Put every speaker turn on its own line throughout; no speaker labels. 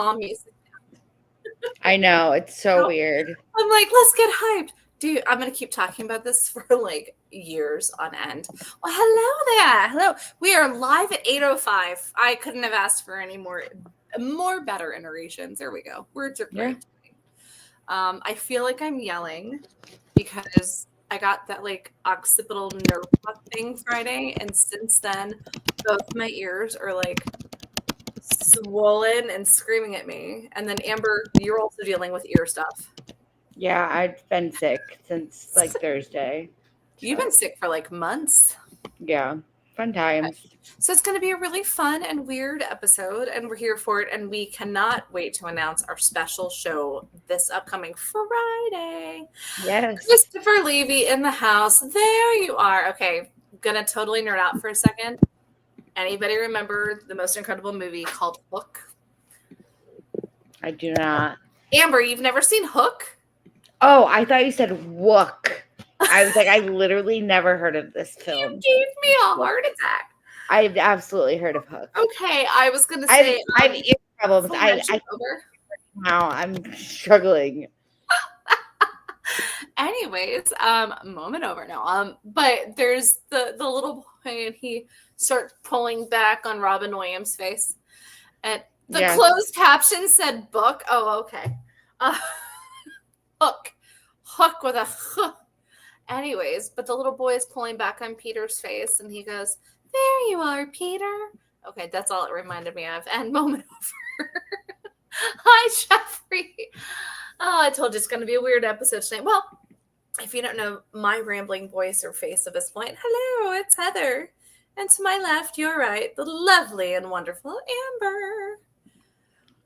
calm music.
I know. It's so weird.
I'm like, let's get hyped. Dude, I'm going to keep talking about this for like years on end. Well, hello there. Hello. We are live at 8:05. I couldn't have asked for any more better iterations. There we go. Words are great. Yeah. I feel like I'm yelling because I got that like occipital nerve thing Friday. And since then, both my ears are like swollen and screaming at me. And then Amber, you're also dealing with ear stuff.
Yeah, I've been sick since like Thursday.
You've been sick for like months.
Yeah, fun times.
So it's going to be a really fun and weird episode, and we're here for it. And we cannot wait to announce our special show this upcoming Friday.
Yes.
Christopher Levy in the house. There you are. Okay, gonna totally nerd out for a second. Anybody remember the most incredible movie called Hook?
I do not.
Amber, you've never seen Hook?
Oh, I thought you said Wook. I was like, I literally never heard of this film.
You gave me a heart attack.
I've absolutely heard of Hook.
Okay, I was gonna say
I've ear problems. Now I'm struggling.
Anyways, moment over now. But there's the little boy, and he starts pulling back on Robin Williams' face, and the closed caption said "book." Oh, okay. Hook with a h. Anyways, but the little boy is pulling back on Peter's face, and he goes, "There you are, Peter." Okay, that's all it reminded me of. And moment over. Hi, Jeffrey. Oh, I told you it's going to be a weird episode tonight. Well, if you don't know my rambling voice or face at this point, hello, it's Heather. And to my left, you're right, the lovely and wonderful Amber.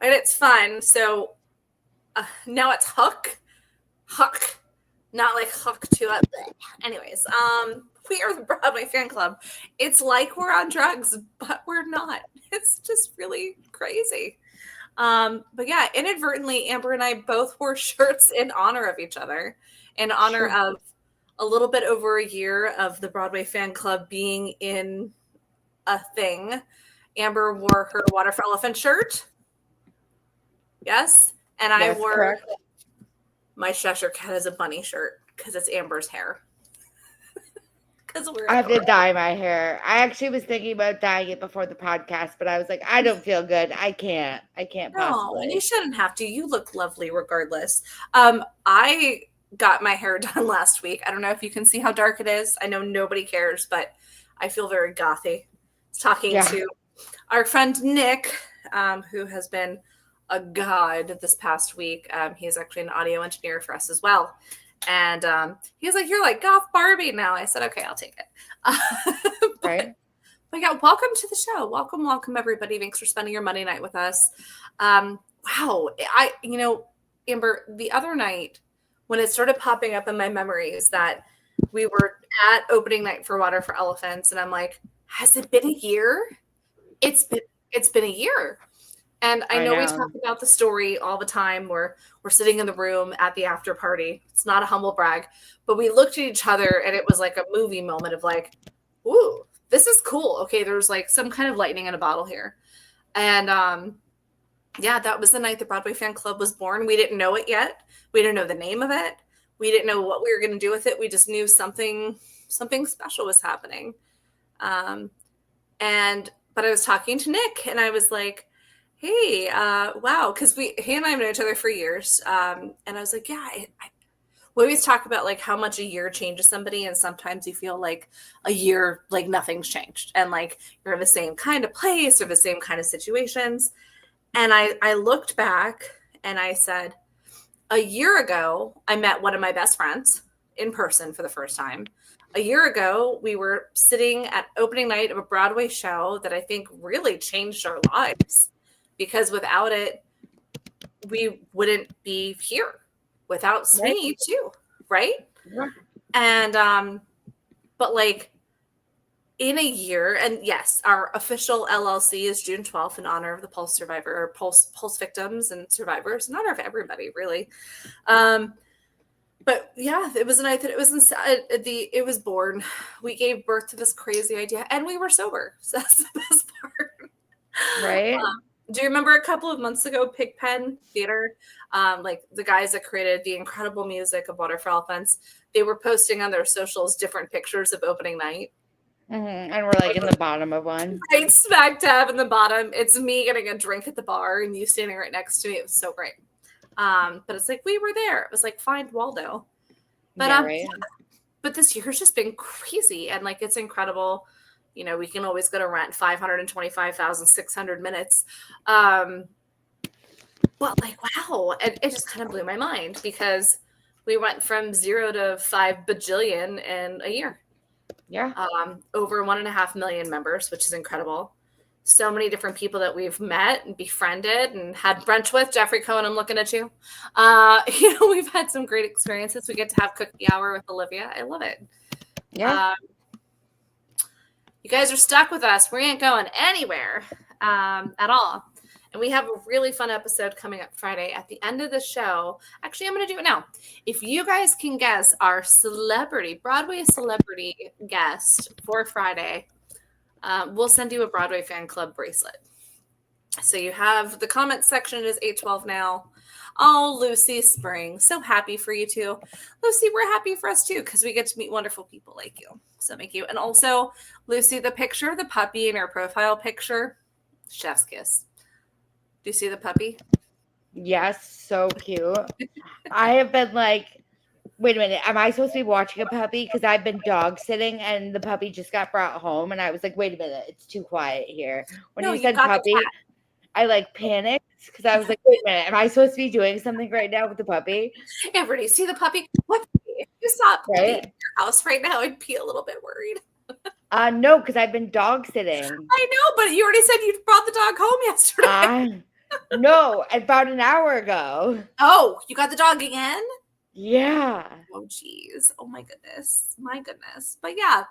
And it's fun. So now it's Huck, not like Huck to it. Anyways, we are the Broadway Fan Club. It's like we're on drugs, but we're not. It's just really crazy. But yeah, inadvertently, Amber and I both wore shirts in honor of each other, in honor of a little bit over a year of the Broadway Fan Club being in a thing. Amber wore her Water for Elephant shirt. Yes. And I wore my Cheshire Cat as a bunny shirt because it's Amber's hair.
I have to dye my hair. I actually was thinking about dyeing it before the podcast, but I was like, I don't feel good. I can't possibly.
No, you shouldn't have to. You look lovely regardless. I got my hair done last week. I don't know if you can see how dark it is. I know nobody cares, but I feel very gothy. Talking to our friend Nick, who has been a god this past week. He's actually an audio engineer for us as well. And he was like, "You're like goth Barbie now." I said, "Okay, I'll take it." But yeah, welcome to the show. Welcome everybody. Thanks for spending your Monday night with us. Wow. Amber, the other night when it started popping up in my memories that we were at opening night for Water for Elephants, and I'm like, has it been a year? It's been a year. And I know we talk about the story all the time where we're sitting in the room at the after party. It's not a humble brag, but we looked at each other and it was like a movie moment of like, ooh, this is cool. Okay, there's like some kind of lightning in a bottle here. And that was the night the Broadway Fan Club was born. We didn't know it yet. We didn't know the name of it. We didn't know what we were going to do with it. We just knew something special was happening. But I was talking to Nick and I was like, hey, wow, because he and I have known each other for years. And I was like, yeah, we always talk about like how much a year changes somebody. And sometimes you feel like a year, like nothing's changed. And like you're in the same kind of place or the same kind of situations. And I looked back and I said, a year ago, I met one of my best friends in person for the first time. A year ago, we were sitting at opening night of a Broadway show that I think really changed our lives. Because without it, we wouldn't be here. Without me too, right?
Yeah.
And but like in a year, and yes, our official LLC is June 12th in honor of the Pulse survivor, or Pulse victims and survivors, in honor of everybody, really. But yeah, it was a night that it was born. We gave birth to this crazy idea, and we were sober. So that's the best part,
right?
Do you remember a couple of months ago, Pigpen Theater, like the guys that created the incredible music of Water for Elephants, they were posting on their socials different pictures of opening night.
And we're like in the bottom of one.
Right smack dab in the bottom. It's me getting a drink at the bar and you standing right next to me. It was so great. But it's like we were there. It was like Find Waldo. But
Yeah, right.
but this year's just been crazy and like it's incredible. You know, we can always go to rent 525,600 minutes. But like, wow, it just kind of blew my mind because we went from 0 to 5 bajillion in a year.
Yeah.
Over 1.5 million members, which is incredible. So many different people that we've met and befriended and had brunch with. Jeffrey Cohen, I'm looking at you. We've had some great experiences. We get to have cookie hour with Olivia. I love it.
Yeah.
You guys are stuck with us. We ain't going anywhere at all. And we have a really fun episode coming up Friday at the end of the show. Actually, I'm going to do it now. If you guys can guess our Broadway celebrity guest for Friday, we'll send you a Broadway Fan Club bracelet. So you have the comment section is 812 now. Oh, Lucy Spring. So happy for you too. Lucy, we're happy for us too because we get to meet wonderful people like you. So thank you. And also, Lucy, the picture of the puppy in your profile picture, chef's kiss. Do you see the puppy?
Yes, so cute. I have been like, wait a minute, am I supposed to be watching a puppy? Because I've been dog sitting and the puppy just got brought home and I was like, wait a minute, it's too quiet here. When you said puppy, I like panicked because I was like, wait a minute, am I supposed to be doing something right now with the puppy?
Everybody see the puppy? What? If you saw a puppy
Right?
in your house right now, I'd be a little bit worried.
No, because I've been dog sitting.
I know, but you already said you brought the dog home yesterday.
No, about an hour ago.
Oh, you got the dog again?
Yeah.
Oh, geez. Oh, my goodness. My goodness. But yeah.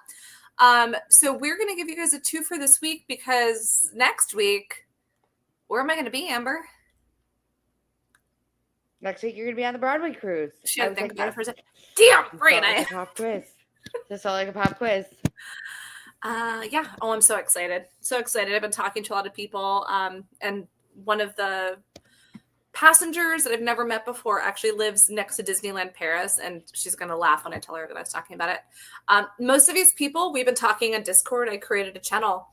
So we're going to give you guys a 2 for this week because next week, where am I going to be, Amber?
Next week, you're going to be on the Broadway cruise.
She had to think about it for a second. Damn, brain.
Like a pop quiz. Just felt like a pop quiz.
Yeah. Oh, I'm so excited. So excited. I've been talking to a lot of people. And one of the passengers that I've never met before actually lives next to Disneyland Paris. And she's going to laugh when I tell her that I was talking about it. Most of these people, we've been talking on Discord. I created a channel.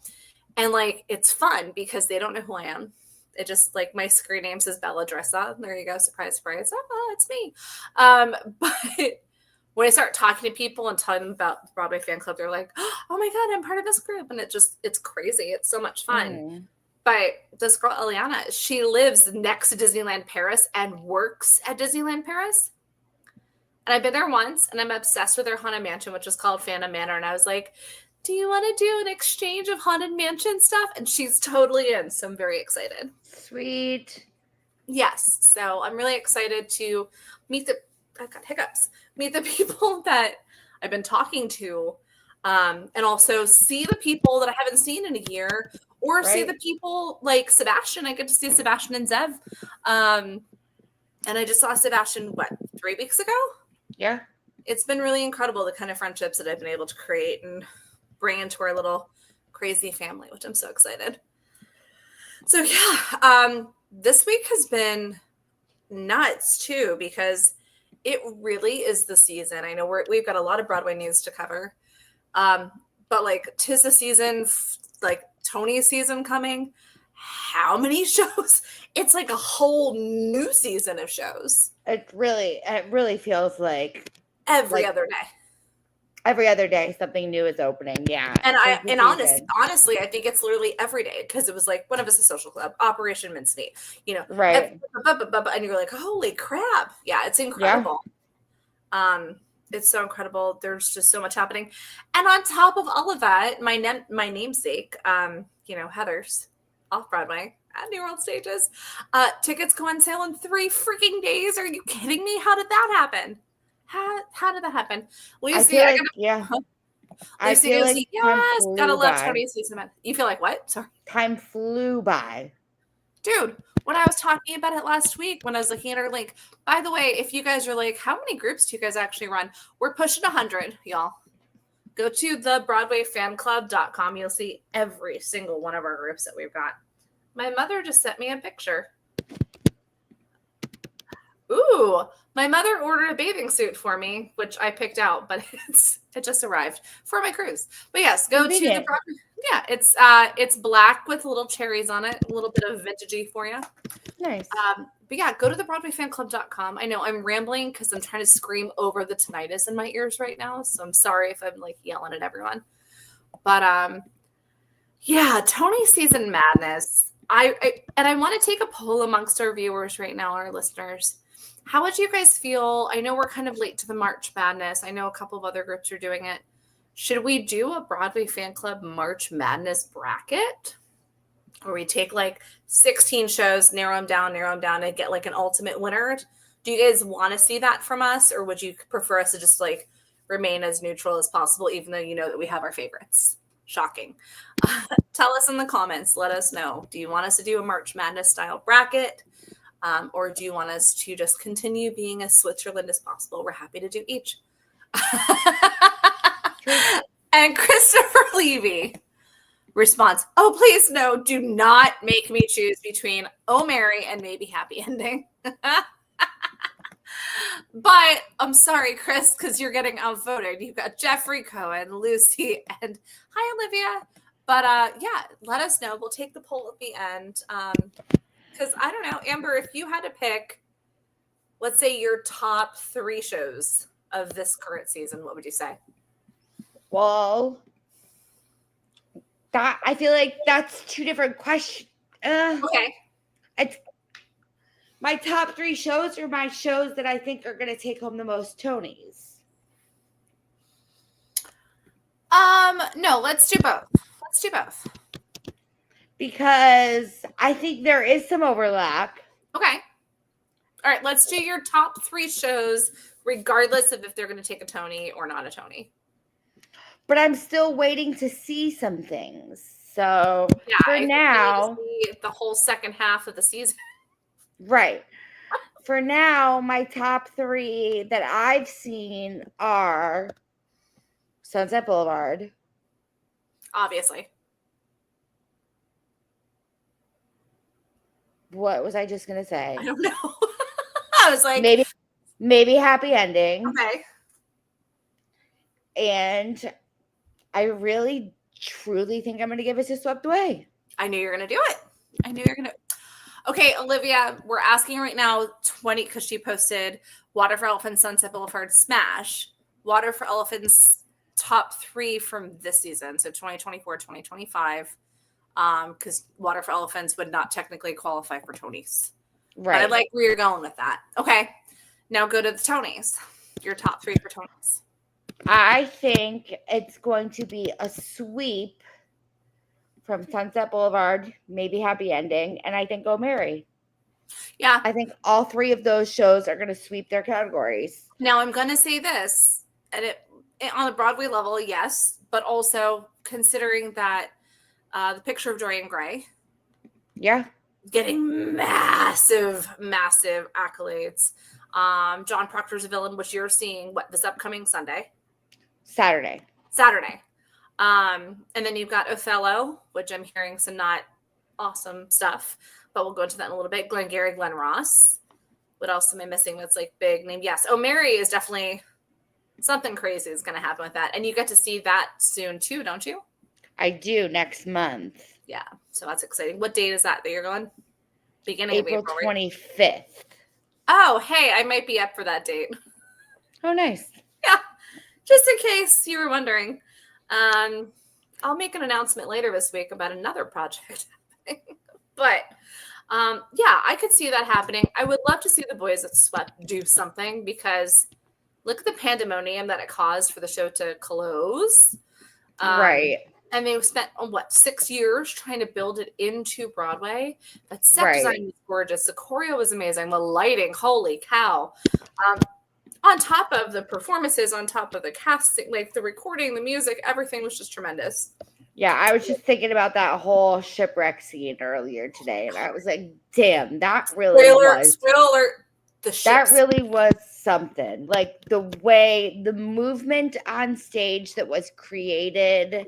And like, it's fun because they don't know who I am. It just like my screen name says Bella Dressa. There you go. Surprise, surprise. Oh, it's me. But when I start talking to people and telling them about the Broadway Fan Club, they're like, oh my God, I'm part of this group. And it's crazy. It's so much fun.
Mm.
But this girl, Eliana, she lives next to Disneyland Paris and works at Disneyland Paris. And I've been there once and I'm obsessed with their Haunted Mansion, which is called Phantom Manor. And I was like, do you want to do an exchange of Haunted Mansion stuff? And she's totally in. So I'm very excited.
Sweet.
Yes. So I'm really excited to meet I've got hiccups. Meet the people that I've been talking to, and also see the people that I haven't seen in a year, or see the people like Sebastian. I get to see Sebastian and Zev, and I just saw Sebastian 3 weeks ago.
Yeah,
it's been really incredible the kind of friendships that I've been able to create and bring into our little crazy family, which I'm so excited. So yeah, this week has been nuts too because it really is the season. I know we've got a lot of Broadway news to cover. But like 'tis the season, like Tony's season coming. How many shows? It's like a whole new season of shows.
It really feels like
every other day.
Every other day something new is opening. Yeah.
And honestly, I think it's literally every day because it was like one of us a social club, Operation Mincemeat,
right.
And you're like, holy crap. Yeah, it's incredible. Yeah. It's so incredible. There's just so much happening. And on top of all of that, my namesake, Heather's off-Broadway at New World Stages. Tickets go on sale in 3 freaking days. Are you kidding me? How did that happen? How did that happen? Lucy,
I feel like
yes, gotta love Tony's season. You feel like what? Sorry.
Time flew by.
Dude, when I was talking about it last week, when I was looking at our link, by the way, if you guys are like, how many groups do you guys actually run? We're pushing 100, y'all. Go to the BroadwayFanClub.com. You'll see every single one of our groups that we've got. My mother just sent me a picture. Ooh, my mother ordered a bathing suit for me, which I picked out, but it just arrived for my cruise. But yes, go to the Broadway. Yeah, it's black with little cherries on it, a little bit of vintagey for you.
Nice.
But yeah, go to the BroadwayFanClub.com. I know I'm rambling because I'm trying to scream over the tinnitus in my ears right now, so I'm sorry if I'm like yelling at everyone. But yeah, Tony season madness. I want to take a poll amongst our viewers right now, our listeners. How would you guys feel? I know we're kind of late to the March Madness. I know a couple of other groups are doing it. Should we do a Broadway Fan Club March Madness bracket? Where we take like 16 shows, narrow them down, and get like an ultimate winner? Do you guys want to see that from us? Or would you prefer us to just like remain as neutral as possible, even though you know that we have our favorites? Shocking. Tell us in the comments. Let us know. Do you want us to do a March Madness style bracket? Or do you want us to just continue being as Switzerland as possible? We're happy to do each. And Christopher Levy response, oh, please no, do not make me choose between Oh Mary and maybe Happy Ending. But I'm sorry, Chris, because you're getting outvoted. You've got Jeffrey Cohen, Lucy, and hi, Olivia. But yeah, let us know. We'll take the poll at the end. Because I don't know, Amber, if you had to pick, let's say your top 3 shows of this current season, what would you say?
Well, that I feel like that's 2 different questions.
Okay.
It's my top 3 shows are my shows that I think are going to take home the most Tonys.
No, let's do both.
Because I think there is some overlap.
Okay. All right, let's do your top 3 shows, regardless of if they're going to take a Tony or not a Tony.
But I'm still waiting to see some things. So
yeah,
for now,
the whole second half of the season.
Right. For now, my top 3 that I've seen are Sunset Boulevard.
Obviously.
What was I just going to say?
I don't know. I was like,
maybe Happy Ending.
Okay.
And I really, truly think I'm going to give it to Swept Away.
I knew you were going to do it. Okay, Olivia, we're asking right now 20, because she posted Water for Elephants, Sunset Boulevard, Smash. Water for Elephants top 3 from this season, so 2024, 2025. Because Water for Elephants would not technically qualify for Tonys. Right. But I like where you're going with that. Okay. Now go to the Tonys. Your top 3 for Tonys.
I think it's going to be a sweep from Sunset Boulevard, maybe Happy Ending, and I think Oh Mary.
Yeah.
I think all 3 of those shows are going to sweep their categories.
Now I'm going to say this, and it on the Broadway level, yes, but also considering that The Picture of Dorian Gray.
Yeah.
Getting massive accolades. John Proctor's a Villain, which you're seeing this upcoming Sunday.
Saturday.
And then you've got Othello, which I'm hearing some not awesome stuff, but we'll go into that in a little bit. Glengarry Glen Ross. What else am I missing that's like big name? Yes. Oh, Mary is definitely something crazy is going to happen with that. And you get to see that soon too, don't you?
I do, next month.
Yeah. So that's exciting. What date is that you're going? Beginning
April
of April.
25th.
Oh, hey, I might be up for that date.
Oh, nice.
Yeah. Just in case you were wondering. I'll make an announcement later this week about another project. But yeah, I could see that happening. I would love to see the boys at Swept do something, because look at the pandemonium that it caused for the show to close.
Right.
And they spent 6 years trying to build it into Broadway. That set design was gorgeous. The choreo was amazing. The lighting, holy cow. On top of the performances, on top of the casting, like the recording, the music, everything was just tremendous.
Yeah, I was just thinking about that whole shipwreck scene earlier today, and I was like, damn, that really was.
Spoiler,
that really was something. Like the way, the movement on stage that was created,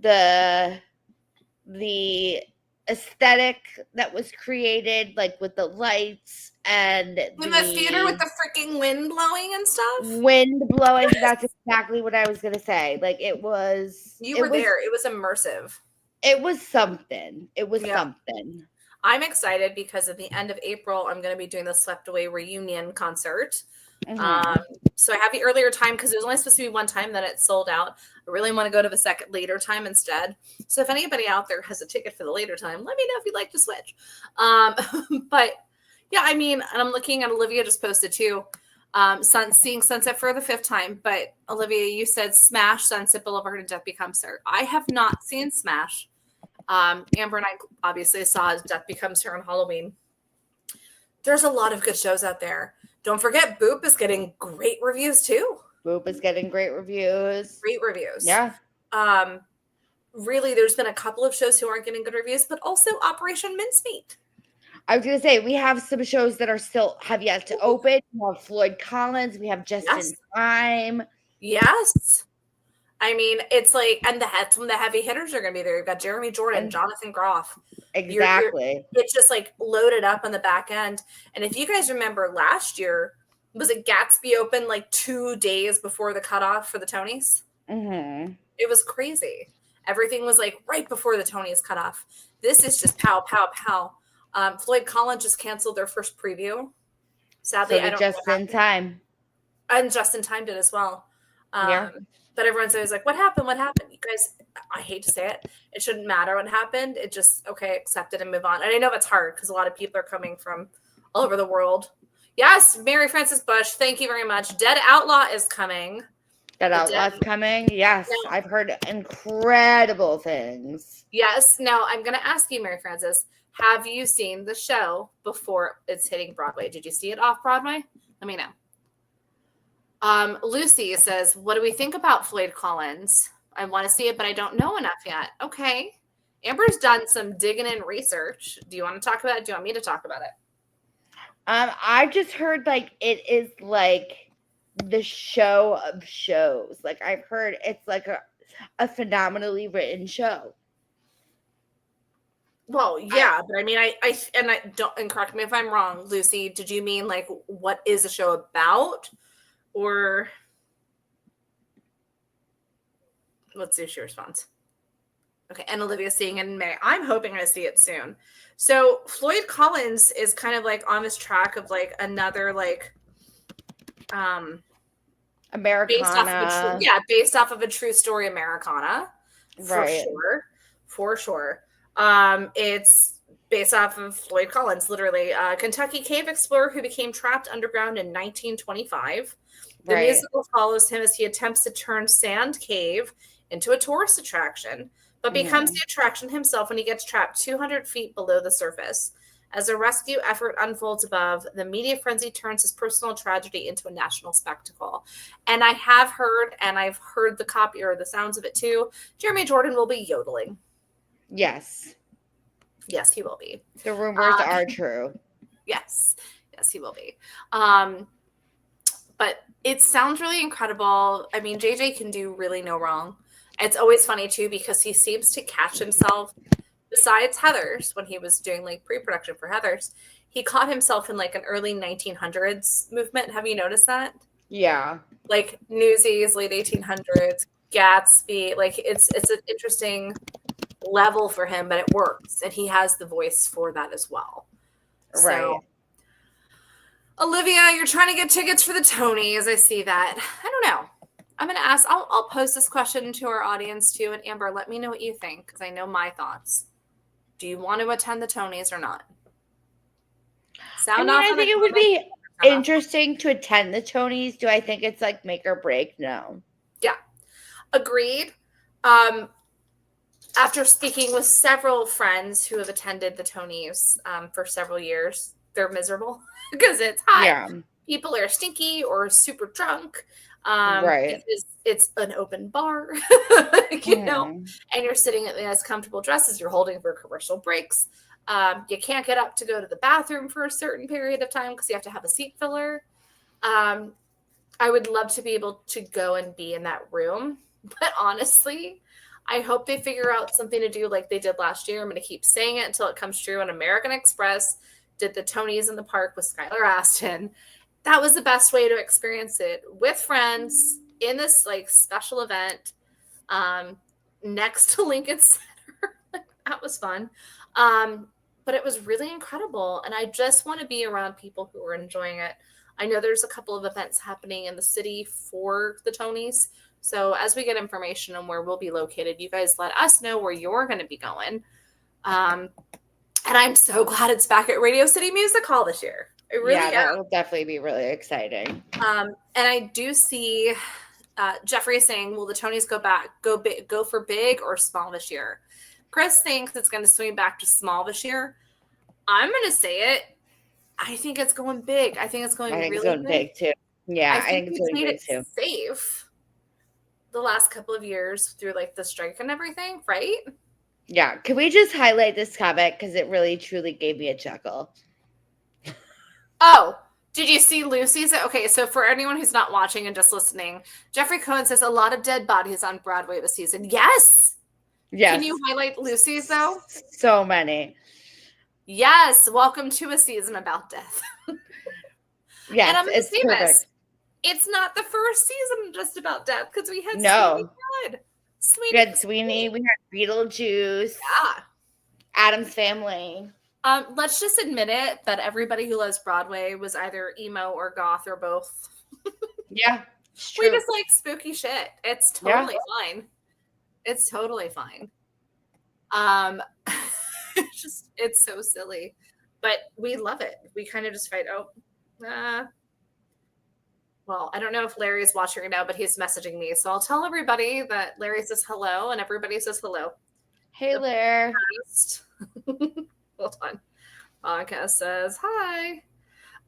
the aesthetic that was created, like with the lights and
In the theater with
the
the freaking wind blowing and stuff.
wind blowing. That's exactly what I was gonna say. Like
You were there. It was immersive.
it was something. It was
Yeah.
something.
I'm excited because at the end of April, I'm going to be doing the Swept Away reunion concert. So I have the earlier time because it was only supposed to be one time, then it sold out. I really want to go to the later time instead. So if anybody out there has a ticket for the later time, let me know if you'd like to switch. But yeah, I mean, and I'm looking at Olivia just posted too. Seeing Sunset for the 5th time. But Olivia, you said Smash, Sunset Boulevard, and Death Becomes Her. I have not seen Smash. Amber and I obviously saw Death Becomes Her on Halloween. There's a lot of good shows out there. Don't forget, Boop is getting great reviews too.
Boop is getting great reviews.
Great reviews.
Yeah.
Really, there's been a couple of shows who aren't getting good reviews, but also Operation Mincemeat.
I was gonna say we have some shows that have yet to open. We have Floyd Collins. We have Just in Time.
Yes. I mean, it's like, and some of the heavy hitters are going to be there. You've got Jeremy Jordan, Jonathan Groff.
Exactly.
It's just like loaded up on the back end. And if you guys remember last year, was it Gatsby opened like 2 days before the cutoff for the Tonys?
Mm-hmm.
It was crazy. Everything was like right before the Tonys cut off. This is just pow, pow, pow. Floyd Collins just canceled their first preview. Sadly, I don't know. Just in Time. And Just in Time did as well.
Yeah.
But everyone's always like, what happened? What happened? You guys, I hate to say it. It shouldn't matter what happened. It just, okay, accept it and move on. And I know that's hard because a lot of people are coming from all over the world. Yes, Mary Frances Bush, thank you very much. Dead Outlaw is coming.
Dead Outlaw's coming? Yes. Now, I've heard incredible things.
Yes. Now, I'm going to ask you, Mary Frances, have you seen the show before it's hitting Broadway? Did you see it off Broadway? Let me know. Lucy says, what do we think about Floyd Collins? I want to see it, but I don't know enough yet. Okay. Amber's done some digging in research. Do you want to talk about it? Do you want me to talk about it?
I just heard like it is like the show of shows. Like I've heard it's like a phenomenally written show.
Well, yeah, but I mean, I don't, and correct me if I'm wrong, Lucy, did you mean like what is the show about? Or let's see if she responds. Okay, and Olivia's seeing it in May. I'm hoping I see it soon. So Floyd Collins is kind of like on this track of like another like
Americana.
Based off of a true story Americana. For sure. It's based off of Floyd Collins, literally. Kentucky cave explorer who became trapped underground in 1925. The musical follows him as he attempts to turn Sand Cave into a tourist attraction, but becomes the attraction himself when he gets trapped 200 feet below the surface. As a rescue effort unfolds above, the media frenzy turns his personal tragedy into a national spectacle. And I have heard, and I've heard the copy or the sounds of it too, Jeremy Jordan will be yodeling.
Yes.
Yes, he will be.
The rumors are true.
Yes, he will be. But it sounds really incredible. I mean, JJ can do really no wrong. It's always funny too because he seems to catch himself. Besides Heathers, when he was doing like pre-production for Heathers, he caught himself in like an early 1900s movement. Have you noticed that?
Yeah.
Like Newsies, late 1800s, Gatsby. Like it's an interesting level for him, but it works, and he has the voice for that as well.
Right.
So, Olivia, you're trying to get tickets for the Tonys. I see that. I don't know. I'm going to ask. I'll pose this question to our audience too, and Amber, let me know what you think because I know my thoughts. Do you want to attend the Tonys or not?
I think it would be interesting to attend the Tonys. Do I think it's like make or break? No.
Yeah, agreed. After speaking with several friends who have attended the Tonys for several years, they're miserable because it's hot. Yeah. People are stinky or super drunk.
Right.
It's an open bar, you know, and you're sitting in as comfortable dresses you're holding for commercial breaks. You can't get up to go to the bathroom for a certain period of time because you have to have a seat filler. I would love to be able to go and be in that room, but honestly, I hope they figure out something to do like they did last year. I'm going to keep saying it until it comes true. And American Express did the Tonys in the park with Skylar Aston. That was the best way to experience it with friends in this like special event next to Lincoln Center. That was fun. But it was really incredible. And I just want to be around people who are enjoying it. I know there's a couple of events happening in the city for the Tonys. So as we get information on where we'll be located, you guys let us know where you're going to be going. And I'm so glad it's back at Radio City Music Hall this year. It really
yeah, that will definitely be really exciting.
And I do see Jeffrey is saying, will the Tonys go for big or small this year? Chris thinks it's going to swing back to small this year. I'm going to say it. I think it's going big. I think it's going really
big too. Yeah, I think
it's going big too. Safe the last couple of years through like the strike and everything, right?
Yeah. Can we just highlight this comment because it really truly gave me a chuckle?
Oh, did you see Lucy's? Okay, so for anyone who's not watching and just listening, Jeffrey Cohen says a lot of dead bodies on Broadway this season. Yes.
Yes.
Can you highlight Lucy's though?
So many.
Yes. Welcome to a season about death.
Yes,
and I'm
it's perfect.
This. It's not the first season just about death because we had Sweeney.
We had Sweeney. We had Beetlejuice.
Yeah.
Addams Family.
Let's just admit it that everybody who loves Broadway was either emo or goth or both.
Yeah.
We just like spooky shit. It's totally fine. It's totally fine. It's so silly. But we love it. We kind of just fight. Well, I don't know if Larry is watching right now, but he's messaging me. So I'll tell everybody that Larry says hello and everybody says hello.
Hey, Larry.
Hold on. Podcast says hi.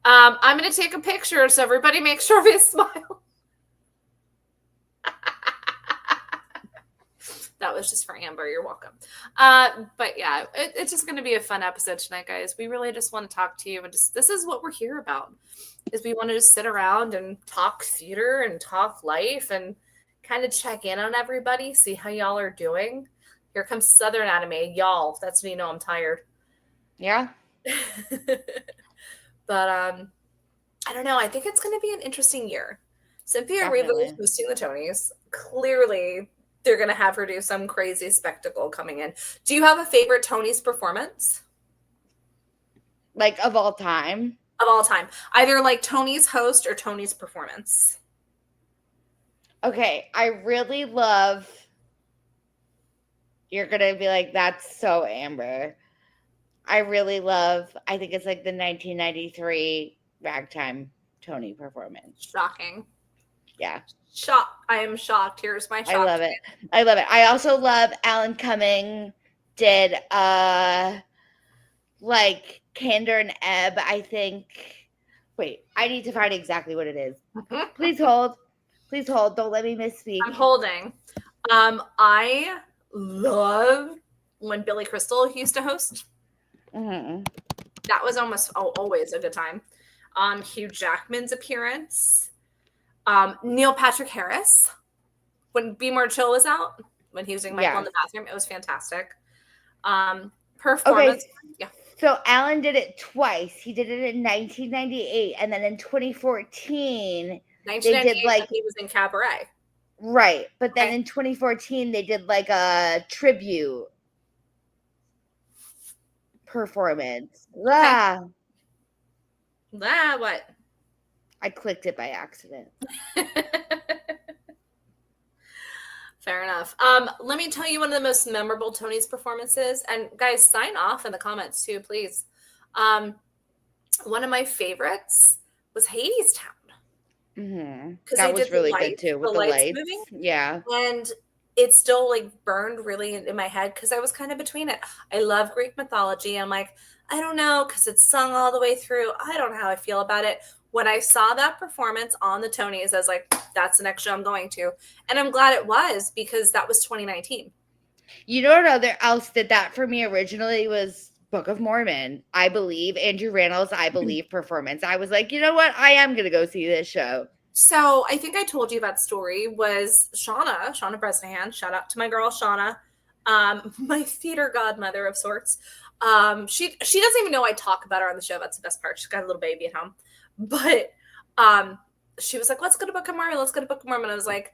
I'm going to take a picture so everybody make sure they smile. That was just for Amber. You're welcome. But yeah, it's just going to be a fun episode tonight, guys. We really just want to talk to you and this is what we're here about. Is we want to just sit around and talk theater and talk life and kind of check in on everybody, see how y'all are doing. Here comes Southern Anime. Y'all, that's when you know I'm tired.
Yeah.
But I don't know. I think it's going to be an interesting year. Cynthia Erivo is hosting the Tonys. Clearly, they're going to have her do some crazy spectacle coming in. Do you have a favorite Tonys performance?
Like of all time?
Of all time. Either like Tony's host or Tony's performance.
Okay. I really love. You're going to be like, that's so Amber. I really love, I think it's like the 1993 Ragtime Tony performance.
Shocking.
Yeah.
I am shocked. Here's my shock.
I love it. I love it. I also love Alan Cumming did like Candor and Ebb, I think. Wait, I need to find exactly what it is. Please hold. Please hold. Don't let me misspeak.
I'm holding. I love when Billy Crystal used to host.
Mm-hmm.
That was always a good time. Hugh Jackman's appearance. Neil Patrick Harris. When Be More Chill was out, when he was doing Michael in the bathroom, it was fantastic. Performance.
Okay.
Yeah.
So Alan did it twice. He did it in 1998, and then in 2014, they did like
he was in Cabaret.
Right, but then in 2014, they did like a tribute performance.
What?
I clicked it by accident.
Fair enough. Let me tell you one of the most memorable Tony's performances, and guys, sign off in the comments too, please. One of my favorites was Hadestown.
Mm-hmm. That was really good too with the lights moving. Yeah,
and it still like burned really in my head because I was kind of between it. I love Greek mythology. I'm like, I don't know, because it's sung all the way through. I don't know how I feel about it. When I saw that performance on the Tonys, I was like, that's the next show I'm going to. And I'm glad it was because that was 2019.
You know what other else did that for me originally was Book of Mormon. I believe Andrew Rannell's I Believe performance. I was like, you know what? I am going to go see this show.
So I think I told you that story was Shauna Bresnahan. Shout out to my girl Shauna, my theater godmother of sorts. She doesn't even know I talk about her on the show. That's the best part. She's got a little baby at home, but um, she was like, "Let's go to Book of Mormon. Let's go to Book of Mormon." I was like,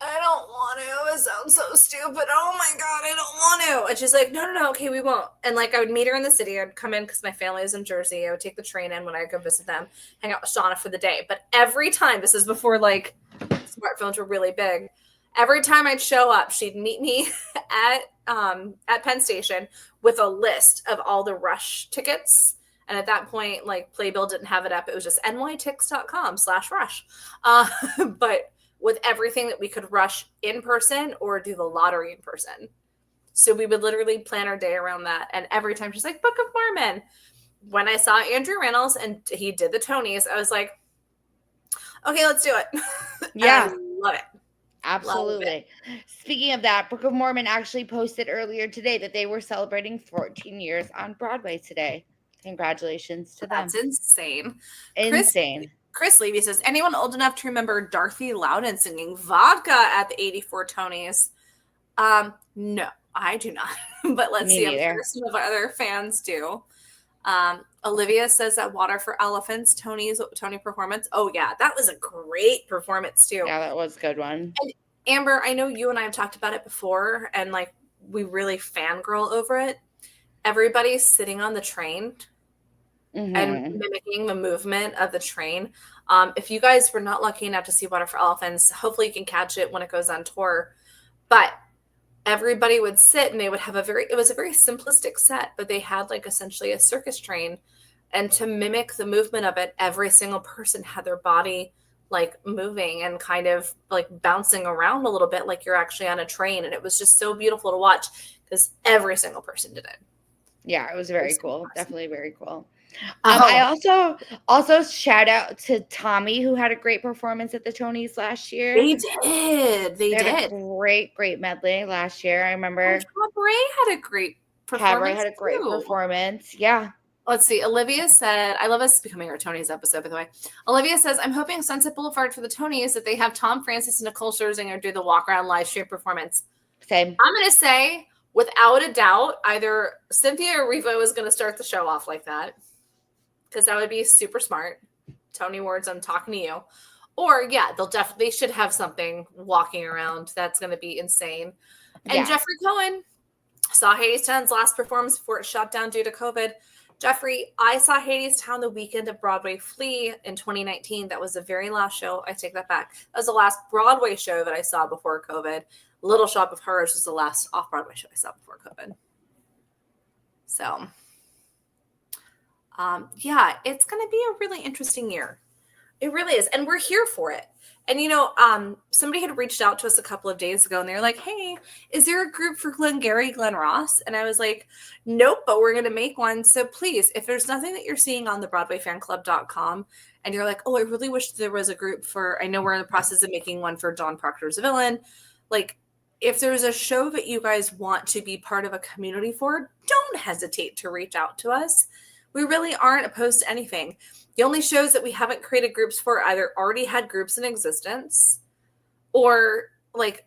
I don't want to. It sounds so stupid. Oh my God, I don't want to. And she's like, no, okay, we won't. And like, I would meet her in the city. I'd come in because my family is in Jersey. I would take the train in when I go visit them, hang out with Shauna for the day. But every time, this is before like smartphones were really big. Every time I'd show up, she'd meet me at Penn Station with a list of all the Rush tickets. And at that point, like Playbill didn't have it up. It was just nytix.com/rush. But with everything that we could rush in person or do the lottery in person. So we would literally plan our day around that. And every time she's like, Book of Mormon. When I saw Andrew Reynolds and he did the Tonys, I was like, okay, let's do it.
Yeah.
I love it.
Absolutely. Love it. Speaking of that, Book of Mormon actually posted earlier today that they were celebrating 14 years on Broadway today. Congratulations to them.
That's insane.
Insane.
Chris Levy says, anyone old enough to remember Dorothy Loudon singing Vodka at the 84 Tonys? No, I do not. But let's see if some of our other fans do. Olivia says that Water for Elephants, Tony performance. Oh, yeah, that was a great performance, too.
Yeah, that was a good one.
And Amber, I know you and I have talked about it before, and like we really fangirl over it. Everybody's sitting on the train. Mm-hmm. And mimicking the movement of the train. If you guys were not lucky enough to see Water for Elephants, hopefully you can catch it when it goes on tour. But everybody would sit and they would have it was a very simplistic set, but they had like essentially a circus train. And to mimic the movement of it, every single person had their body like moving and kind of like bouncing around a little bit like you're actually on a train. And it was just so beautiful to watch because every single person did it.
Yeah, it was very cool. Definitely very cool. I also shout out to Tommy, who had a great performance at the Tonys last year.
They did. They did.
A great medley last year. I remember.
Cabaret had a great
performance. Yeah.
Let's see. Olivia said, I love us becoming our Tonys episode, by the way. Olivia says, I'm hoping Sunset Boulevard for the Tonys that they have Tom Francis and Nicole Scherzinger do the walk around live stream performance.
Same.
I'm going to say, without a doubt, either Cynthia or Revo is going to start the show off like that. Because that would be super smart. Tony Awards, I'm talking to you. Or, yeah, they should have something walking around. That's going to be insane. And Jeffrey Cohen saw Hadestown's last performance before it shut down due to COVID. Jeffrey, I saw Hadestown the weekend of Broadway Flea in 2019. That was the very last show. I take that back. That was the last Broadway show that I saw before COVID. Little Shop of Horrors was the last off-Broadway show I saw before COVID. So... it's going to be a really interesting year. It really is. And we're here for it. And, somebody had reached out to us a couple of days ago and they're like, hey, is there a group for Glengarry Glen Ross? And I was like, nope, but we're going to make one. So please, if there's nothing that you're seeing on the BroadwayFanClub.com and you're like, oh, I really wish there was a group I know we're in the process of making one for Dawn Proctor's Villain. Like, if there's a show that you guys want to be part of a community for, don't hesitate to reach out to us. We really aren't opposed to anything. The only shows that we haven't created groups for either already had groups in existence or like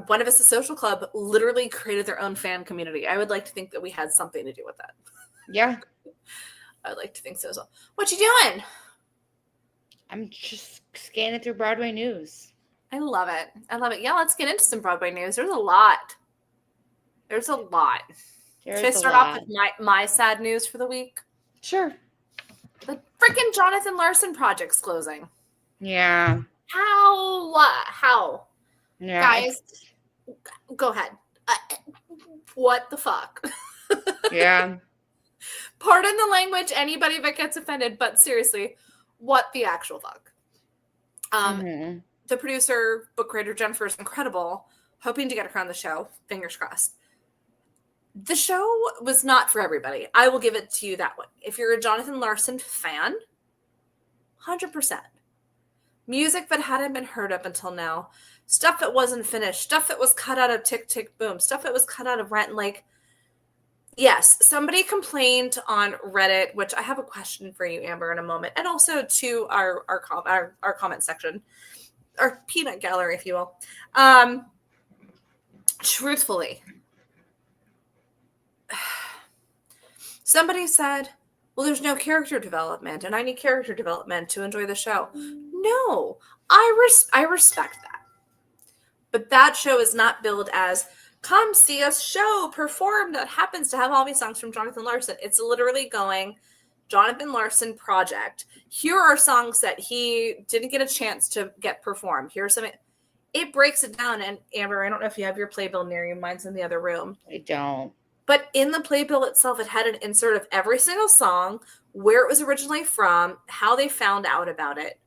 One of Us, a Social Club, literally created their own fan community. I would like to think that we had something to do with that.
Yeah.
I would like to think so as well. What you doing?
I'm just scanning through Broadway news.
I love it. Yeah, let's get into some Broadway news. There's a lot. Should I start off with my sad news for the week?
Sure.
The freaking Jonathan Larson project's closing.
Yeah.
How?
Yeah.
Guys, go ahead. What the fuck?
Yeah.
Pardon the language, anybody that gets offended, but seriously, what the actual fuck? The producer, book creator, Jennifer is incredible. Hoping to get her on the show. Fingers crossed. The show was not for everybody. I will give it to you that way. If you're a Jonathan Larson fan, 100%. Music that hadn't been heard up until now. Stuff that wasn't finished. Stuff that was cut out of Tick, Tick, Boom. Stuff that was cut out of Rent. Like, Yes, somebody complained on Reddit, which I have a question for you, Amber, in a moment, and also to our comment section, our peanut gallery, if you will. Truthfully, somebody said, well, there's no character development, and I need character development to enjoy the show. No, I respect that. But that show is not billed as, come see us show perform that happens to have all these songs from Jonathan Larson. It's literally going, Jonathan Larson project. Here are songs that he didn't get a chance to get performed. Here's some. It breaks it down. And Amber, I don't know if you have your playbill near you. Mine's in the other room.
I don't.
But in the playbill itself, it had an insert of every single song, where it was originally from, how they found out about it.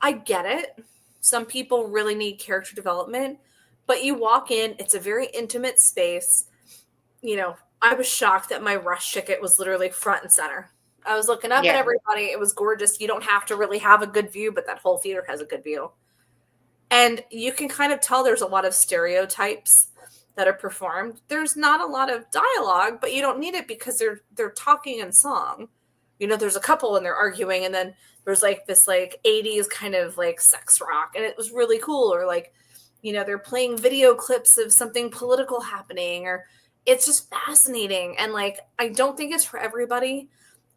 I get it. Some people really need character development, but you walk in, it's a very intimate space. You know, I was shocked that my Rush ticket was literally front and center. I was looking up at everybody. It was gorgeous. You don't have to really have a good view, but that whole theater has a good view. And you can kind of tell there's a lot of stereotypes that are performed. There's not a lot of dialogue, but you don't need it because they're talking in song. You know, there's a couple and they're arguing, and then there's like this like 80s kind of like sex rock, and it was really cool. Or like, you know, they're playing video clips of something political happening, or it's just fascinating. And like, I don't think it's for everybody.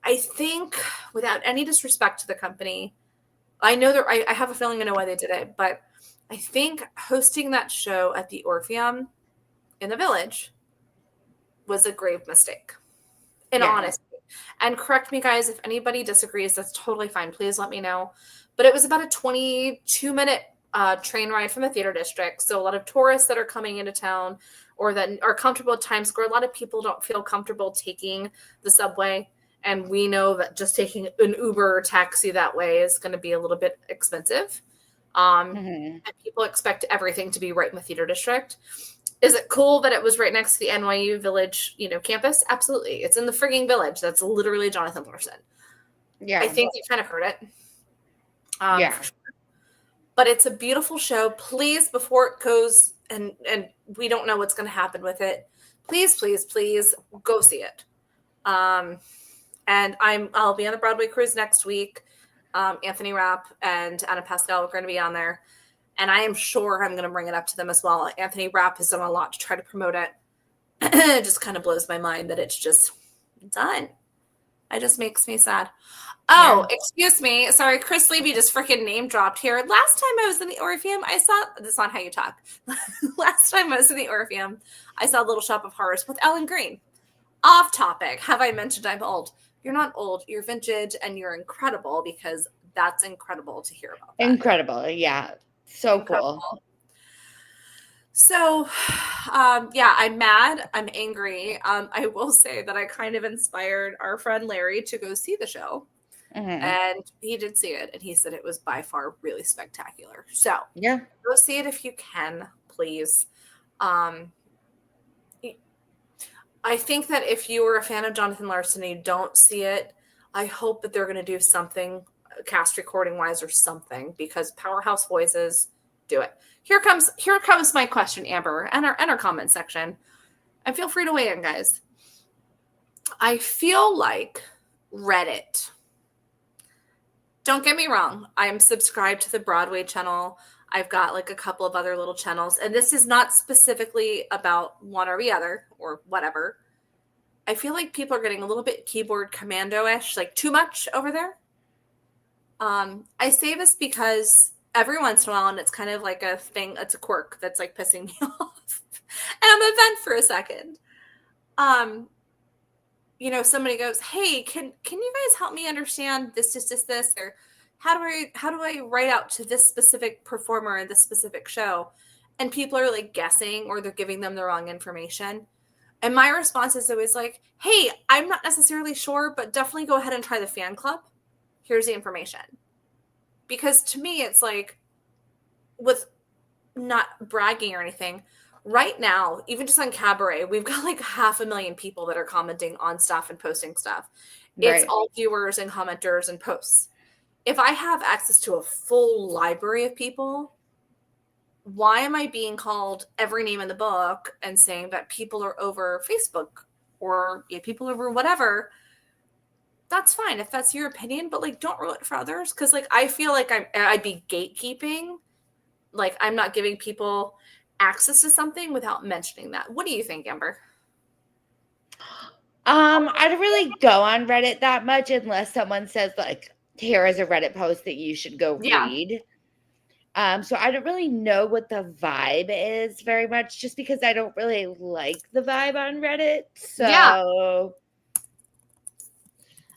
I think, without any disrespect to the company, I know that I have a feeling I know why they did it, but I think hosting that show at the Orpheum in the Village was a grave mistake, in honesty. And correct me, guys, if anybody disagrees, that's totally fine. Please let me know. But it was about a 22-minute train ride from the theater district. So a lot of tourists that are coming into town or that are comfortable at Times Square, a lot of people don't feel comfortable taking the subway. And we know that just taking an Uber or taxi that way is going to be a little bit expensive. And people expect everything to be right in the theater district. Is it cool that it was right next to the NYU Village, you know, campus? Absolutely. It's in the frigging Village. That's literally Jonathan Larson. Yeah. I think you kind of heard it.
Yeah.
Sure. But it's a beautiful show. Please, before it goes, and we don't know what's going to happen with it, please, please, please go see it. And I'll be on the Broadway cruise next week. Anthony Rapp and Anna Pascal are going to be on there. And I am sure I'm going to bring it up to them as well. Anthony Rapp has done a lot to try to promote it. It just kind of blows my mind that it's just done. It just makes me sad. Oh, yeah. Excuse me. Sorry, Chris Levy just freaking name dropped here. Last time I was in the Orpheum, I saw, that's not how you talk. Last time I was in the Orpheum, I saw Little Shop of Horrors with Ellen Greene. Off topic. Have I mentioned I'm old? You're not old. You're vintage and you're incredible, because that's incredible to hear about that.
Incredible. Yeah. So incredible. Cool.
So, yeah, I'm mad. I'm angry. I will say that I kind of inspired our friend Larry to go see the show. And he did see it, and he said it was by far really spectacular. So, yeah, go see it if you can, please. I think that if you were a fan of Jonathan Larson and you don't see it, I hope that they're going to do something cast recording wise or something, because powerhouse voices do it. Here comes my question, Amber, and our comment section. And feel free to weigh in, guys. I feel like Reddit. Don't get me wrong. I'm subscribed to the Broadway channel. I've got like a couple of other little channels, and this is not specifically about one or the other or whatever. I feel like people are getting a little bit keyboard commando-ish, like too much over there. I say this because every once in a while, and it's kind of like a thing, it's a quirk that's like pissing me off. And I'm gonna vent for a second. You know, somebody goes, hey, can you guys help me understand this, or how do I write out to this specific performer in this specific show? And people are like guessing, or they're giving them the wrong information. And my response is always like, hey, I'm not necessarily sure, but definitely go ahead and try the fan club. Here's the information. Because to me, it's like, with not bragging or anything, right now, even just on Cabaret, we've got like 500,000 people that are commenting on stuff and posting stuff. Right. It's all viewers and commenters and posts. If I have access to a full library of people, why am I being called every name in the book and saying that people are over Facebook or gay people over whatever, that's fine if that's your opinion, but like don't ruin it for others. Cause like I feel like I'd be gatekeeping. Like I'm not giving people access to something without mentioning that. What do you think, Amber?
I don't really go on Reddit that much unless someone says like, here is a Reddit post that you should go
Yeah.
read. So I don't really know what the vibe is very much just because I don't really like the vibe on Reddit. So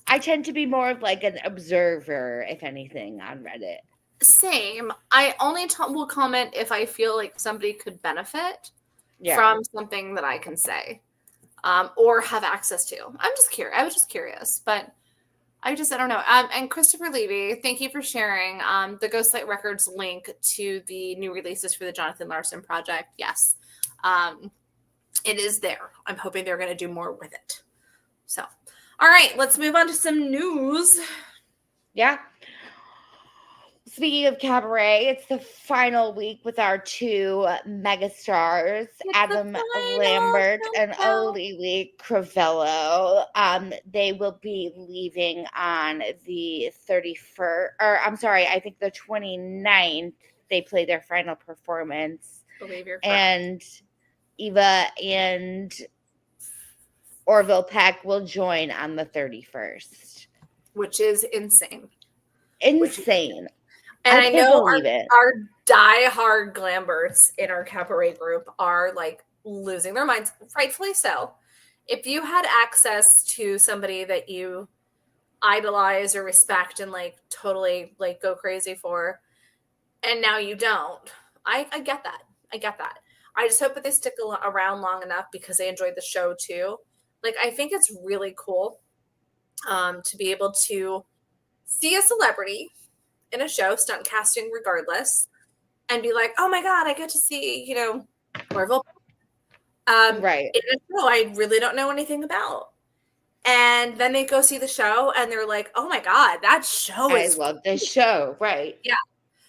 I tend to be more of like an observer, if anything, on Reddit.
Same. I only will comment if I feel like somebody could benefit
Yeah.
from something that I can say or have access to. I'm just curious. I was just curious, but I don't know. And Christopher Levy, thank you for sharing the Ghostlight Records link to the new releases for the Jonathan Larson project. Yes, it is there. I'm hoping they're going to do more with it. So, all right, let's move on to some news.
Yeah. Speaking of cabaret, it's the final week with our two megastars, Adam Lambert and Olivia Crivello. They will be leaving on the 31st, or I'm sorry, I think the 29th. They play their final performance.
Believe you're correct.
And Eva and Orville Peck will join on the 31st.
Which is insane.
Insane.
And I know our diehard glambers in our cabaret group are like losing their minds, rightfully so. If you had access to somebody that you idolize or respect and like totally like go crazy for, and now you don't, I get that. I get that. I just hope that they stick around long enough because they enjoyed the show too. Like, I think it's really cool to be able to see a celebrity in a show, stunt casting regardless, and be like, oh my God, I get to see, Orville.
Right.
In a show I really don't know anything about. And then they go see the show and they're like, oh my God, that show
I love this show. Right.
Yeah.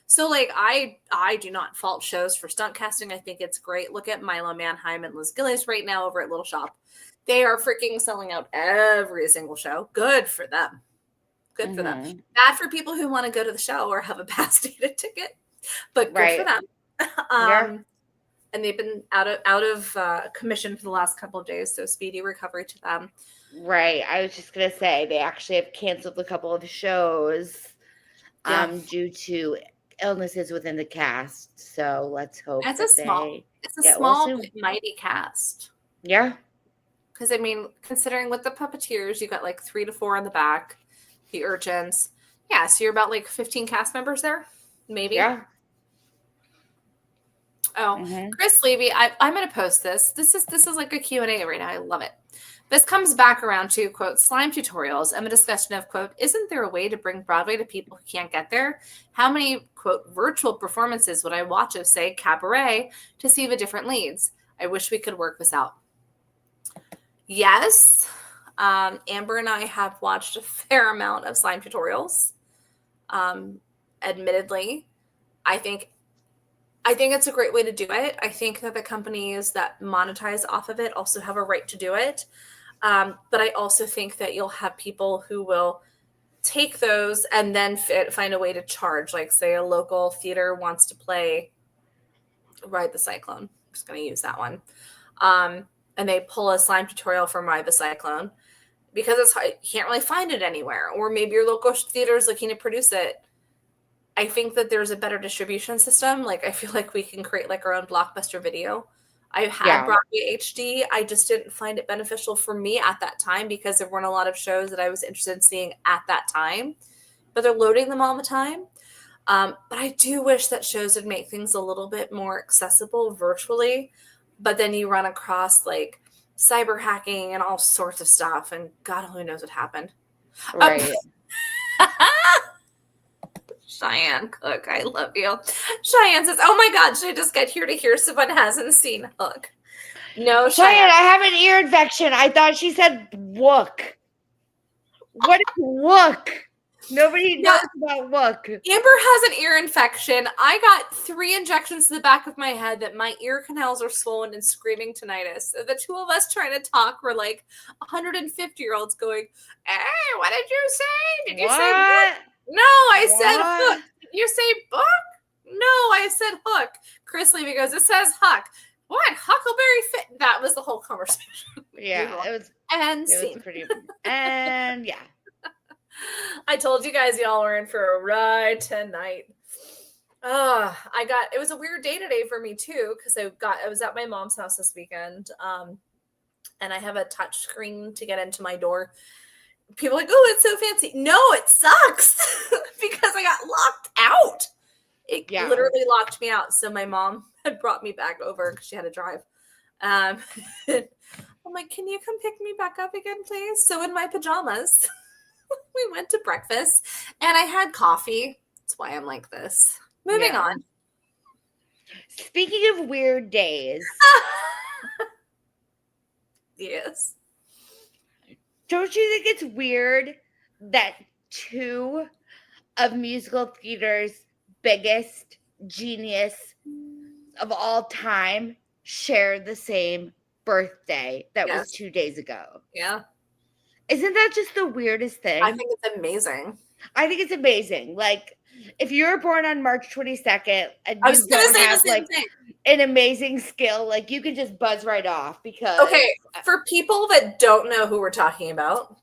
So like I do not fault shows for stunt casting. I think it's great. Look at Milo Manheim and Liz Gillies right now over at Little Shop. They are freaking selling out every single show. Good for them. Good for them. Bad for people who want to go to the show or have a pass dated ticket, but good for them. And they've been out of commission for the last couple of days, so speedy recovery to them.
Right. I was just gonna say they actually have canceled a couple of shows due to illnesses within the cast. So let's hope
it's a small but mighty cast.
Yeah.
Because I mean, considering with the puppeteers, you got like 3 to 4 in the back. The urchins. Yeah, so you're about like 15 cast members there, maybe.
Yeah.
Oh, Chris Levy, I'm going to post this. This is like a Q&A right now. I love it. This comes back around to, quote, slime tutorials and a discussion of, quote, isn't there a way to bring Broadway to people who can't get there? How many, quote, virtual performances would I watch of, say, cabaret to see the different leads? I wish we could work this out. Yes. Amber and I have watched a fair amount of slime tutorials. Admittedly, I think it's a great way to do it. I think that the companies that monetize off of it also have a right to do it. But I also think that you'll have people who will take those and then find a way to charge. Like, say, a local theater wants to play Ride the Cyclone. I'm just going to use that one. And they pull a slime tutorial from Ride the Cyclone. Because you can't really find it anywhere. Or maybe your local theater is looking to produce it. I think that there's a better distribution system. Like, I feel like we can create like our own blockbuster video. I had Broadway HD. I just didn't find it beneficial for me at that time because there weren't a lot of shows that I was interested in seeing at that time. But they're loading them all the time. But I do wish that shows would make things a little bit more accessible virtually. But then you run across like cyber hacking and all sorts of stuff, and God only knows what happened.
Right.
Cheyenne Cook, I love you. Cheyenne says, oh my God, should I just get here to hear someone hasn't seen Hook? No,
Cheyenne, I have an ear infection. I thought she said wook. What is wook? Nobody
Yeah,
knows about look.
Amber has an ear infection. I got 3 injections to the back of my head that my ear canals are swollen and screaming tinnitus. So the two of us trying to talk were like 150-year-olds going, hey, what did you say? Did you say book?
What?
No, I said
What?
hook. Did you say book? No, I said hook. Chris Levy goes, it says huck. What? Huckleberry fit? That was the whole conversation.
Yeah, it was pretty. And yeah.
I told you guys y'all were in for a ride tonight. It was a weird day today for me too, because I was at my mom's house this weekend. And I have a touch screen to get into my door. People are like, oh, it's so fancy. No, it sucks because I got locked out. It literally locked me out. So my mom had brought me back over because she had to drive. I'm like, can you come pick me back up again, please? So in my pajamas, we went to breakfast and I had coffee. That's why I'm like this. Moving on.
Speaking of weird days.
Yes.
Don't you think it's weird that 2 of musical theater's biggest genius of all time share the same birthday that was 2 days ago?
Yeah.
Isn't that just the weirdest thing?
I think it's amazing.
I think it's amazing. Like, if you were born on March 22nd and
I
you
was gonna
don't
say
have
the same
like
thing.
an amazing skill, like you can just buzz right off because
for people that don't know who we're talking about,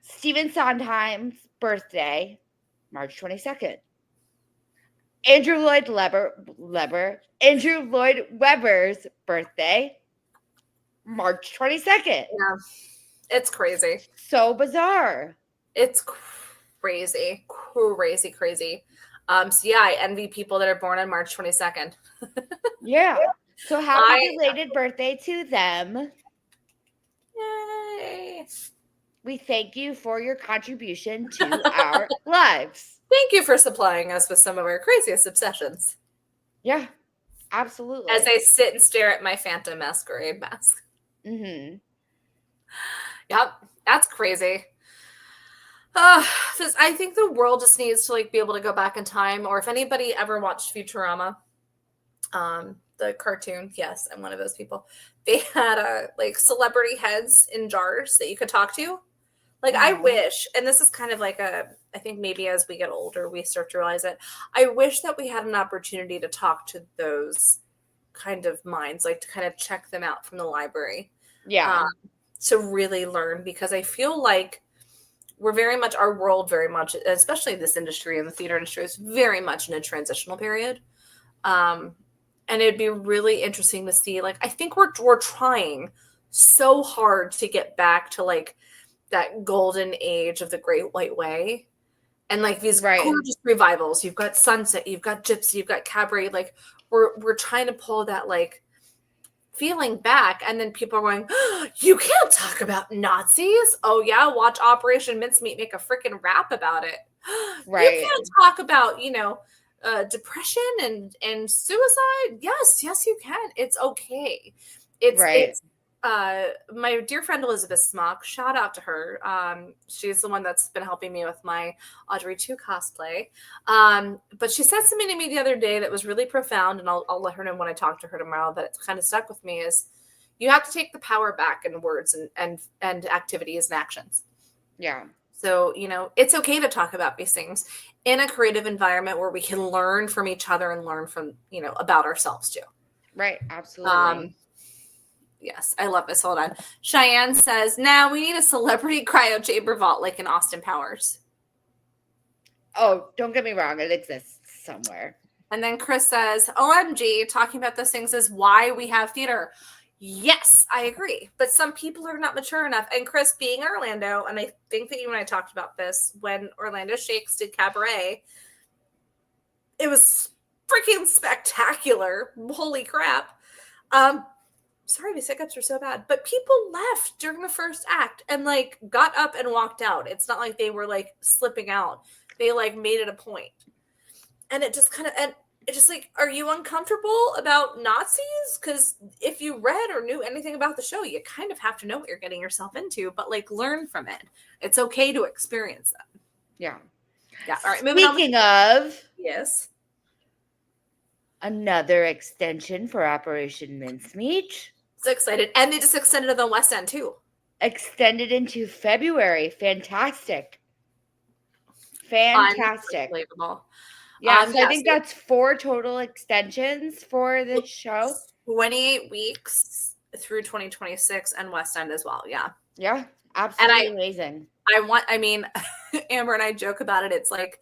Stephen Sondheim's birthday, March 22nd. Andrew Lloyd Webber's birthday, March 22nd.
Yeah. It's crazy.
So bizarre.
It's crazy. Crazy. So yeah, I envy people that are born on March 22nd.
Yeah. So happy belated birthday to them.
Yay.
We thank you for your contribution to our lives.
Thank you for supplying us with some of our craziest obsessions.
Yeah, absolutely.
As I sit and stare at my Phantom Masquerade mask.
Mm-hmm.
Yep, that's crazy. I think the world just needs to like be able to go back in time. Or if anybody ever watched Futurama, the cartoon, yes, I'm one of those people. They had like celebrity heads in jars that you could talk to. Like I wish, and this is kind of like I think maybe as we get older, we start to realize it. I wish that we had an opportunity to talk to those kind of minds, like to kind of check them out from the library.
Yeah.
To really learn, because I feel like we're very much, our world very much, especially this industry and the theater industry, is very much in a transitional period. And it'd be really interesting to see, like, I think we're trying so hard to get back to like that golden age of the Great White Way. And like these gorgeous revivals. You've got Sunset, you've got Gypsy, you've got Cabaret. Like we're trying to pull that like feeling back, and then people are going, oh, you can't talk about Nazis. Oh yeah, watch Operation Mincemeat make a freaking rap about it. You can't talk about, depression and suicide. Yes, you can. It's okay. It's my dear friend Elizabeth Smock, shout out to her. She's the one that's been helping me with my Audrey 2 cosplay. But she said something to me the other day that was really profound, and I'll let her know when I talk to her tomorrow, that it's kind of stuck with me, is you have to take the power back in words and activities and actions.
Yeah.
So, it's okay to talk about these things in a creative environment where we can learn from each other and learn from, about ourselves too.
Right. Absolutely.
Yes, I love this. Hold on. Cheyenne says, now we need a celebrity cryo chamber vault like in Austin Powers.
Oh, don't get me wrong. It exists somewhere.
And then Chris says, OMG, talking about those things is why we have theater. Yes, I agree. But some people are not mature enough. And Chris, being Orlando, and I think that you and I talked about this when Orlando Shakes did Cabaret, it was freaking spectacular. Holy crap. Sorry, these hiccups are so bad. But people left during the first act and like got up and walked out. It's not like they were like slipping out. They like made it a point. And it just kind of, and it's just like, are you uncomfortable about Nazis? Because if you read or knew anything about the show, you kind of have to know what you're getting yourself into, but like learn from it. It's okay to experience that.
Yeah.
Yeah. All right. Moving on.
Speaking of,
Yes.
another extension for Operation Mincemeat.
So excited. And they just extended it on West End too.
Extended into February. Fantastic. Fantastic.
Unbelievable.
Yeah, so I think that's 4 total extensions for this show.
28 weeks through 2026 and West End as well. Yeah.
Yeah, absolutely amazing.
Amber and I joke about it. It's like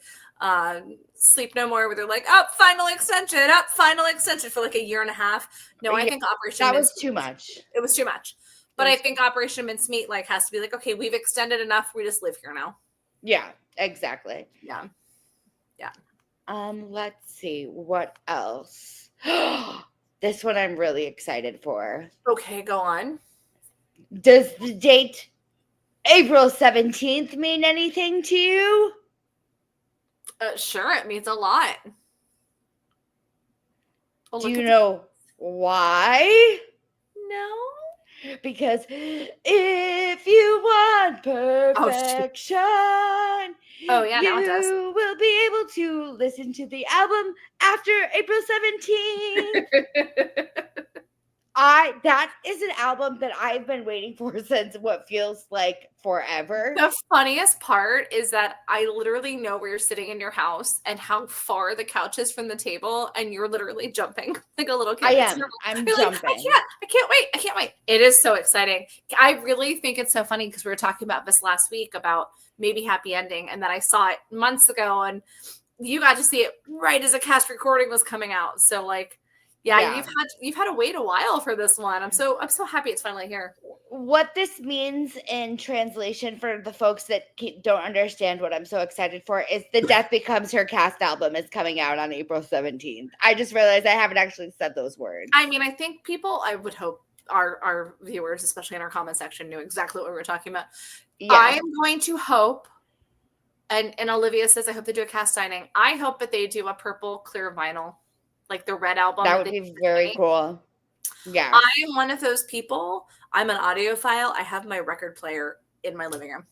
Sleep No More, where they're like, final extension for like a year and a half. No, I think Operation
That was too much.
It was too much. But I think Operation Mincemeat like has to be like, okay, we've extended enough. We just live here now.
Yeah, exactly.
Yeah. Yeah.
Let's see what else. This one I'm really excited for.
Okay, go on.
Does the date April 17th mean anything to you?
Sure, it means a lot.
Do you know why?
No.
Because if you want perfection, you will be able to listen to the album after April 17th. That is an album that I've been waiting for since what feels like forever.
The funniest part is that I literally know where you're sitting in your house and how far the couch is from the table, and you're literally jumping like a little kid.
I'm jumping.
Like, I can't wait. It is so exciting. I really think it's so funny because we were talking about this last week about maybe happy ending, and then I saw it months ago, and you got to see it right as a cast recording was coming out. So like, yeah, you've had to wait a while for this one. I'm so happy it's finally here.
What this means in translation for the folks that don't understand what I'm so excited for is The Death Becomes Her cast album is coming out on April 17th. I just realized I haven't actually said those words.
I mean, I think people, I would hope our viewers, especially in our comment section, knew exactly what we were talking about. Yeah. I am going to hope, and Olivia says, I hope they do a cast signing. I hope that they do a purple clear vinyl. Like the red album.
That would be very cool. Yeah.
I am one of those people. I'm an audiophile. I have my record player in my living room.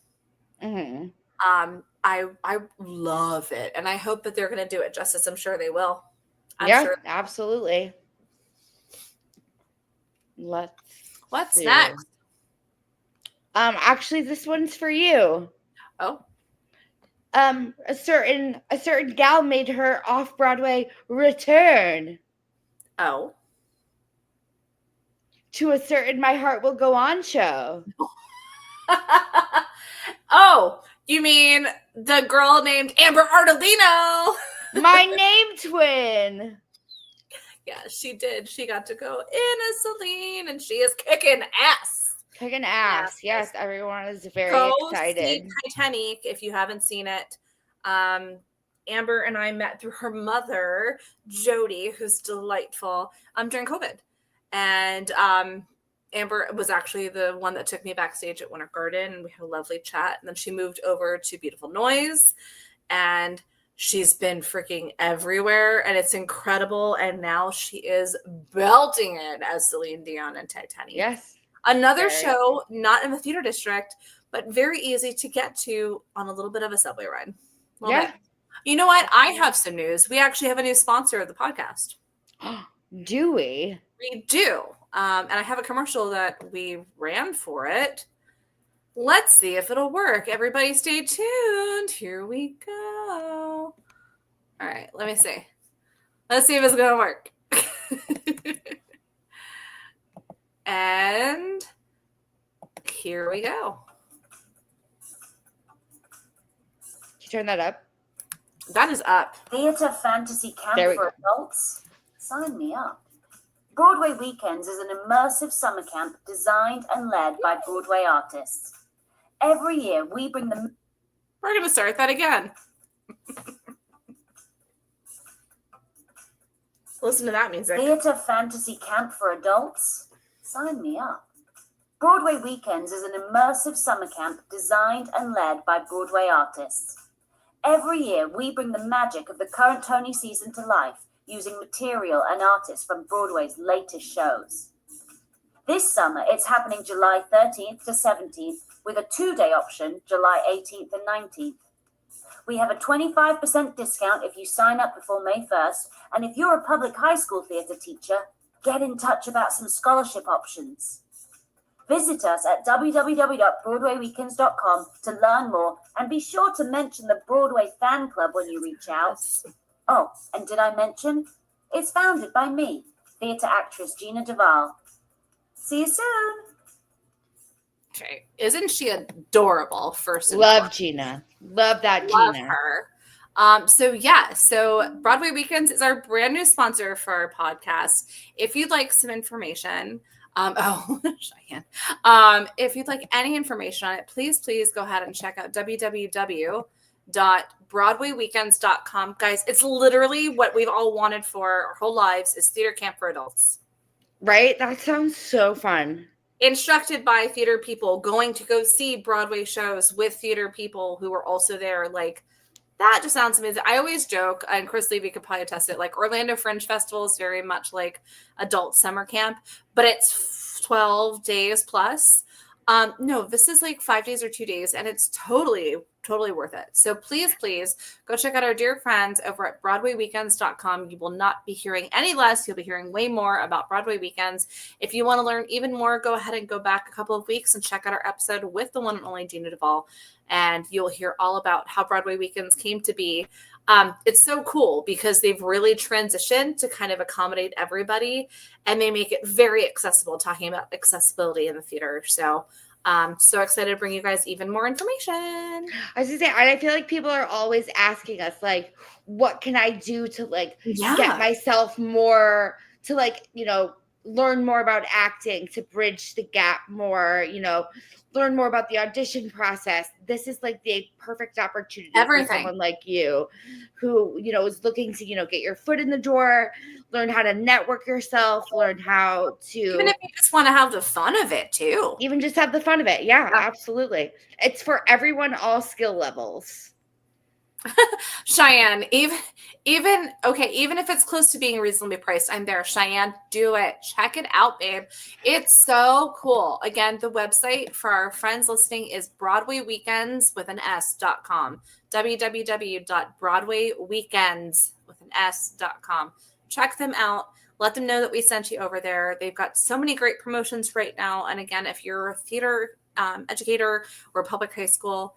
Mm-hmm.
I love it. And I hope that they're going to do it justice. I'm sure they will. I'm
sure. Absolutely.
What's next?
Actually, this one's for you.
Oh.
A certain gal made her off-Broadway return.
Oh.
To a certain My Heart Will Go On show.
Oh, you mean the girl named Amber Ardolino?
My name twin.
Yeah, she did. She got to go in as Celine, and she is kicking ass.
Kicking ass. Yes, everyone is very excited.
See Titanic if you haven't seen it. Amber and I met through her mother, Jody, who's delightful, during COVID. And Amber was actually the one that took me backstage at Winter Garden, and we had a lovely chat. And then she moved over to Beautiful Noise, and she's been freaking everywhere, and it's incredible. And now she is belting it as Celine Dion in Titanic.
Yes.
Another show, not in the theater district, but very easy to get to on a little bit of a subway ride.
Yeah.
Bit. You know what? I have some news. We actually have a new sponsor of the podcast.
Do we?
We do. And I have a commercial that we ran for it. Let's see if it'll work. Everybody stay tuned. Here we go. All right, let me see. Let's see if it's going to work. And here we go.
Can you turn that up?
That is up.
Theatre fantasy camp for adults? Sign me up. Broadway Weekends is an immersive summer camp designed and led by Broadway artists. Every year, we bring them...
We're going to start that again. Listen to that music.
Theatre fantasy camp for adults? Sign me up. Broadway Weekends is an immersive summer camp designed and led by Broadway artists. Every year, we bring the magic of the current Tony season to life using material and artists from Broadway's latest shows. This summer, it's happening July 13th to 17th with a 2-day option, July 18th and 19th. We have a 25% discount if you sign up before May 1st. And if you're a public high school theatre teacher, get in touch about some scholarship options. Visit us at www.broadwayweekends.com to learn more, and be sure to mention the Broadway Fan Club when you reach out. Oh, and did I mention? It's founded by me, theatre actress Gina Duvall. See you soon.
Okay. Isn't she adorable, first and
Love
foremost?
Gina. Love that
Love
Gina.
her. So Broadway Weekends is our brand new sponsor for our podcast. If you'd like some information, Cheyenne. If you'd like any information on it, please go ahead and check out www.broadwayweekends.com. Guys, it's literally what we've all wanted for our whole lives, is theater camp for adults.
Right? That sounds so fun.
Instructed by theater people, going to go see Broadway shows with theater people who are also there. Like, that just sounds amazing. I always joke, and Chris Levy could probably attest it, like Orlando Fringe Festival is very much like adult summer camp, but it's 12 days plus. No, this is like 5 days or 2 days, and it's totally worth it. So please go check out our dear friends over at BroadwayWeekends.com. You will not be hearing any less. You'll be hearing way more about Broadway Weekends. If you want to learn even more, go ahead and go back a couple of weeks and check out our episode with the one and only Gina Duvall, and you'll hear all about how Broadway Weekends came to be. It's so cool because they've really transitioned to kind of accommodate everybody, and they make it very accessible, talking about accessibility in the theater. So so excited to bring you guys even more information.
I was gonna say, I feel like people are always asking us, like, what can I do to get myself more to learn more about acting, to bridge the gap more, learn more about the audition process. This is like the perfect opportunity for someone like you who, is looking to, get your foot in the door, learn how to network yourself, learn how to.
Even if you just want to have the fun of it too.
Even just have the fun of it. Yeah, absolutely. It's for everyone, all skill levels.
Cheyenne, even if it's close to being reasonably priced, I'm there. Cheyenne, do it. Check it out, babe. It's so cool. Again, the website for our friends listening is BroadwayWeekends.com. www.BroadwayWeekends.com. Check them out. Let them know that we sent you over there. They've got so many great promotions right now. And again, if you're a theater educator or a public high school,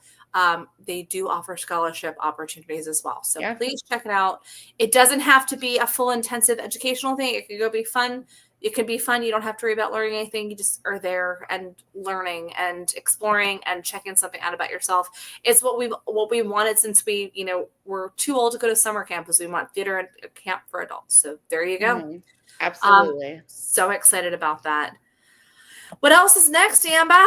they do offer scholarship opportunities as well. So please check it out. It doesn't have to be a full intensive educational thing. It could go be fun. It can be fun. You don't have to worry about learning anything. You just are there and learning and exploring and checking something out about yourself. It's what we wanted since we, we're too old to go to summer camp, as we want theater and camp for adults. So there you go.
Mm-hmm. Absolutely.
So excited about that. What else is next, Amber?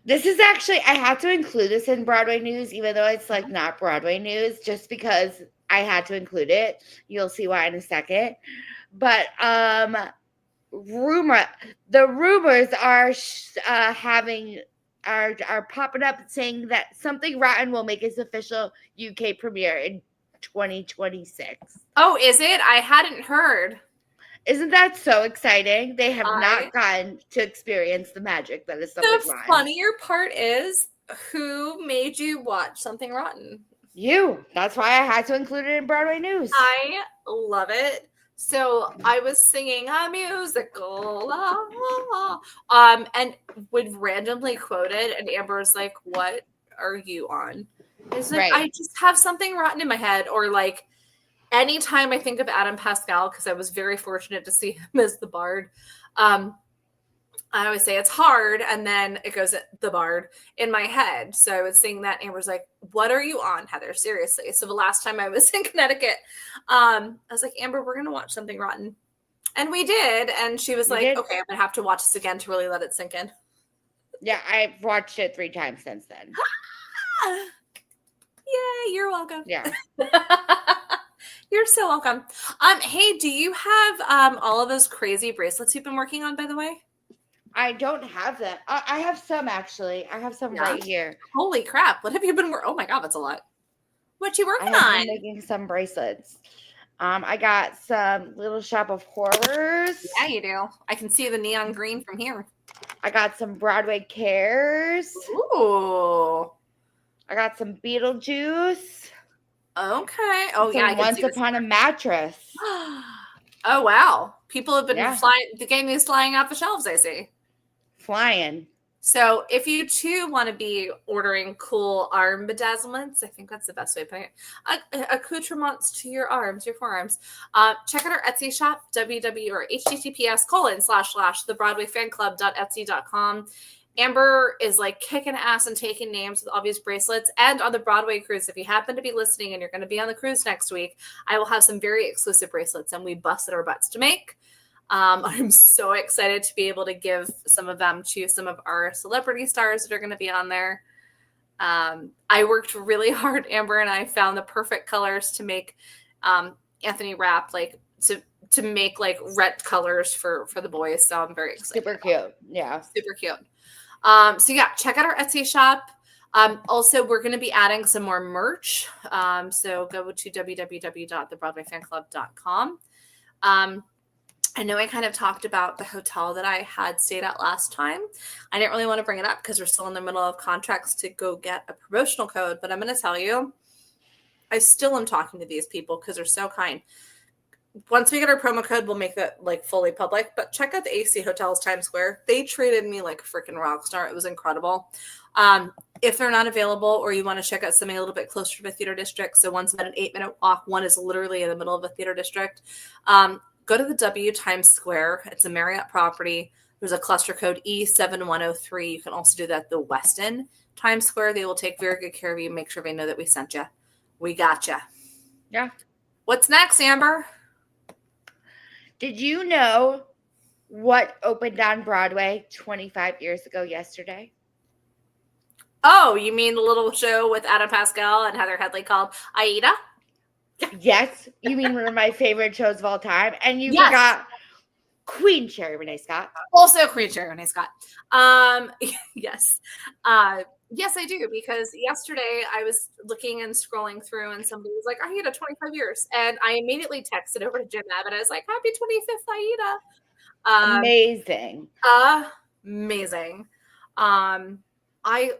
This is actually, I had to include this in Broadway news, even though it's not Broadway news, just because I had to include it. You'll see why in a second. But the rumors are are popping up saying that Something Rotten will make its official UK premiere in 2026.
Oh, is it? I hadn't heard.
Isn't that so exciting? They have not gotten to experience the magic that is Something Rotten.
The funnier part is, who made you watch Something Rotten?
You. That's why I had to include it in Broadway news.
I love it. So I was singing a musical, and would randomly quote it, and Amber's like, "What are you on?" It's like, I just have Something Rotten in my head, or anytime I think of Adam Pascal, because I was very fortunate to see him as the Bard, I always say it's hard, and then it goes the Bard in my head. So I was singing that, and Amber's like, "What are you on, Heather? Seriously." So the last time I was in Connecticut, I was like, "Amber, we're going to watch Something Rotten." And we did, and she was "Okay, I'm going to have to watch this again to really let it sink in."
Yeah, I've watched it 3 times since then.
Yay, you're welcome.
Yeah.
You're so welcome. Hey, do you have all of those crazy bracelets you've been working on, by the way?
I don't have them. I have some, actually. I have some right here.
Holy crap. What have you been working? Oh my God, that's a lot. What you working
I'm
on?
making some bracelets. I got some Little Shop of Horrors.
Yeah, you do. I can see the neon green from here.
I got some Broadway Cares.
Ooh.
I got some Beetlejuice.
Okay. Oh yeah, I
Some
can
Once
see this.
Upon a Mattress.
Oh wow. People have been
Yeah.
flying, the game is flying off the shelves, I see.
Flying.
So if you too want to be ordering cool arm bedazzlements, I think that's the best way of putting it. Accoutrements to your arms, your forearms. Check out our Etsy shop, https://thebroadwayfanclub.etsy.com. Amber is like kicking ass and taking names with all these bracelets. And on the Broadway cruise, if you happen to be listening and you're going to be on the cruise next week, I will have some very exclusive bracelets, and we busted our butts to make. I'm so excited to be able to give some of them to some of our celebrity stars that are going to be on there. I worked really hard. Amber and I found the perfect colors to make Anthony Rapp, like to make like red colors for the boys. So I'm very excited.
Super cute. Yeah.
Super cute. So yeah, check out our Etsy shop. Also, we're going to be adding some more merch. So go to www.thebroadwayfanclub.com. I know I kind of talked about the hotel that I had stayed at last time. I didn't really want to bring it up because we're still in the middle of contracts to go get a promotional code, but I'm going to tell you, I still am talking to these people because they're so kind. Once we get our promo code, we'll make that like fully public, but check out the AC Hotels Times Square. They treated me like a freaking rock star. It was incredible. If they're not available or you want to check out something a little bit closer to the theater district, so one's about an 8-minute walk, one is literally in the middle of a theater district. Go to the W Times Square. It's a Marriott property. There's a cluster code E7103. You can also do that at the Westin Times Square. They will take very good care of you. Make sure they know that we sent you. We got you.
Yeah.
What's next, Amber?
Did you know what opened on Broadway 25 years ago yesterday?
Oh, you mean the little show with Adam Pascal and Heather Headley called Aida?
Yes. You mean one of my favorite shows of all time? And you
Yes.
forgot Queen Cherry Renee Scott.
Also Queen Cherry Renee Scott. Yes. Yes, I do, because yesterday I was looking and scrolling through and somebody was like, Aida, 25 years. And I immediately texted over to Jim Abbott. I was like, happy 25th, Aida.
Amazing.
Amazing. I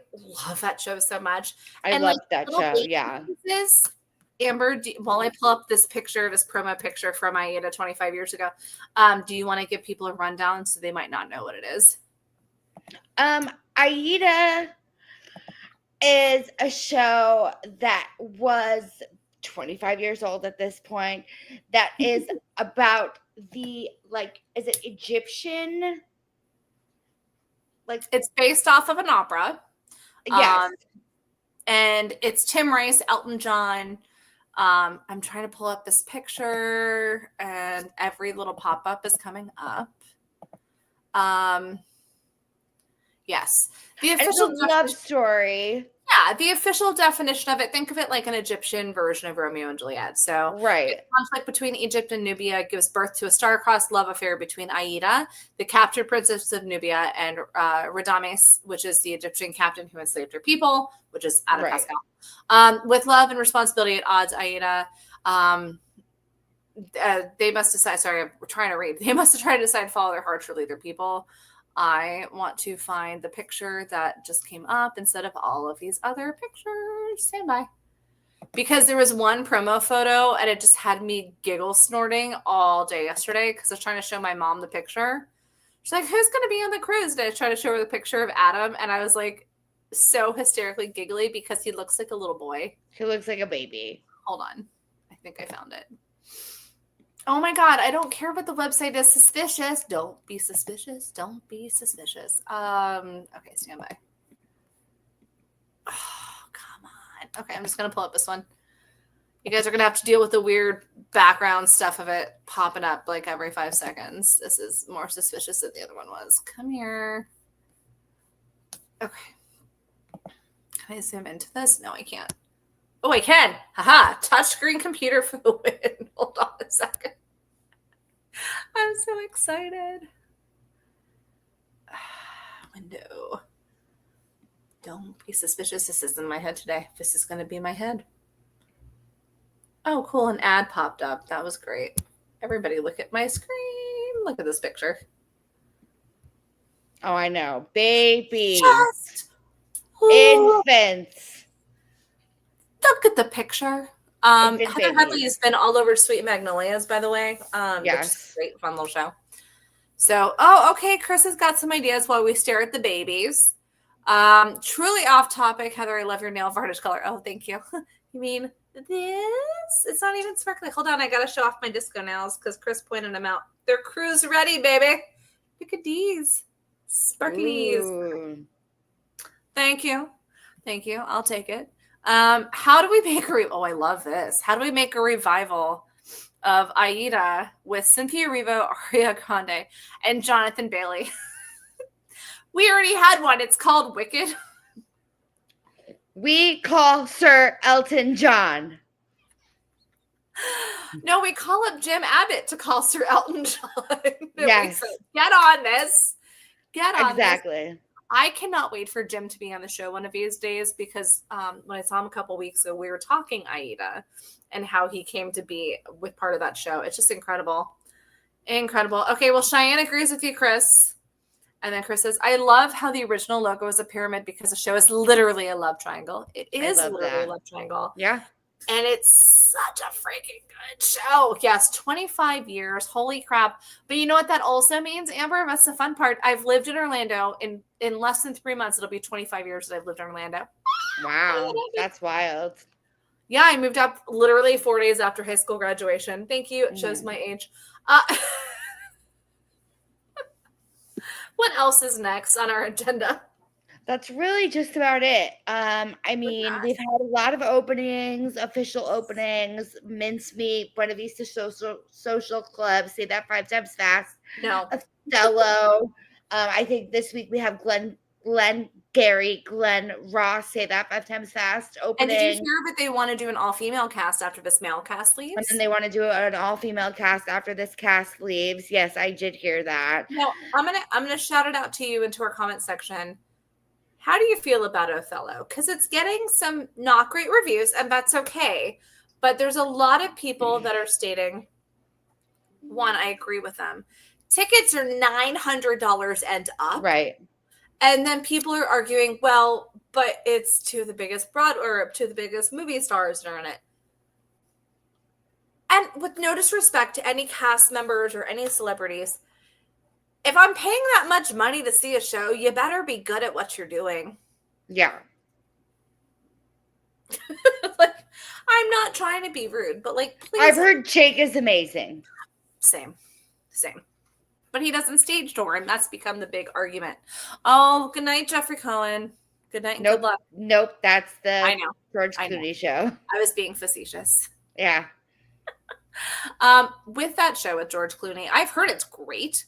love that show so much.
I love that show. Yeah.
Amber, while I pull up this promo picture from Aida 25 years ago, do you want to give people a rundown so they might not know what it is?
Aida is a show that was 25 years old at this point, that is about the, like, is it Egyptian? Like,
it's based off of an opera.
Yes.
And it's Tim Rice, Elton John. I'm trying to pull up this picture, and every little pop-up is coming up. Yes. The official
love story.
Yeah, the official definition of it, think of it like an Egyptian version of Romeo and Juliet. So
right.
Conflict between Egypt and Nubia gives birth to a star-crossed love affair between Aida, the captured princess of Nubia, and Radames, which is the Egyptian captain who enslaved her people, which is Adam Pascal. With love and responsibility at odds, Aida, they must decide, sorry, we're trying to read. They must try to decide to follow their hearts or lead their people. I want to find the picture that just came up instead of all of these other pictures. Stand by. Because there was one promo photo and it just had me giggle snorting all day yesterday because I was trying to show my mom the picture. She's like, who's going to be on the cruise? And I tried to show her the picture of Adam, and I was like so hysterically giggly because he looks like a little boy.
He looks like a baby.
Hold on. I think I found it. Oh my God, I don't care what the website is. Suspicious. Don't be suspicious. Don't be suspicious. Okay, stand by. Oh, come on. Okay, I'm just going to pull up this one. You guys are going to have to deal with the weird background stuff of it popping up like every 5 seconds. This is more suspicious than the other one was. Come here. Okay. Can I zoom into this? No, I can't. Oh, I can. Haha. Touchscreen computer for the win. Hold on a second. I'm so excited. Window. Don't be suspicious. This is in my head today. This is going to be my head. Oh, cool. An ad popped up. That was great. Everybody look at my screen. Look at this picture.
Oh, I know. Babies.
Just
Infants.
don't get the picture.
It's in
Heather
babies.
Headley has been all over Sweet Magnolias, by the way. Which
Yes.
is a great, fun little show. So, okay, Chris has got some ideas while we stare at the babies. Truly off topic, Heather, I love your nail varnish color. Oh, thank you. You mean this? It's not even sparkly. Hold on, I gotta show off my disco nails because Chris pointed them out. They're cruise ready, baby. Look at these. Sparklies.
Ooh.
Thank you. I'll take it. How do we make I love this. How do we make a revival of Aida with Cynthia Erivo, Aria Grande, and Jonathan Bailey? We already had one. It's called Wicked.
We call Sir Elton John.
No, we call up Jim Abbott to call Sir Elton John.
Yes.
Get on this. Get on
Exactly.
this. I cannot wait for Jim to be on the show one of these days because when I saw him a couple weeks ago, we were talking Aida and how he came to be with part of that show. It's just incredible. Incredible. Okay, well, Cheyenne agrees with you, Chris. And then Chris says, I love how the original logo is a pyramid because the show is literally a love triangle. It is literally a love triangle.
Yeah.
And it's such a freaking good show. Yes, 25 years. Holy crap. But you know what that also means, Amber? That's the fun part. I've lived in Orlando. In less than 3 months, it'll be 25 years that I've lived in Orlando.
Wow. That's wild.
Yeah, I moved up literally 4 days after high school graduation. Thank you. It shows my age. What else is next on our agenda?
That's really just about it. I mean, we've had a lot of openings, official openings, Mincemeat, Buena Vista Social Club, say that 5 times fast.
No.
Othello. I think this week we have Glenn Ross, say that 5 times fast. Opening.
And did you hear that they want to do an all-female cast after this male cast leaves?
And then they want to do an all-female cast after this cast leaves. Yes, I did hear that.
No, I'm gonna shout it out to you into our comment section. How do you feel about Othello? Because it's getting some not great reviews, and that's okay. But there's a lot of people that are stating, one, I agree with them. Tickets are $900 and up.
Right.
And then people are arguing, well, but it's to the biggest to the biggest movie stars that are in it. And with no disrespect to any cast members or any celebrities, if I'm paying that much money to see a show, you better be good at what you're doing.
Yeah.
Like, I'm not trying to be rude, but like, please.
I've heard Jake is amazing.
Same. But he doesn't stage door, and that's become the big argument. Oh, good night, Jeffrey Cohen. Good night and good luck.
Nope, that's the George
I
Clooney show.
I was being facetious.
Yeah.
With that show with George Clooney, I've heard it's great.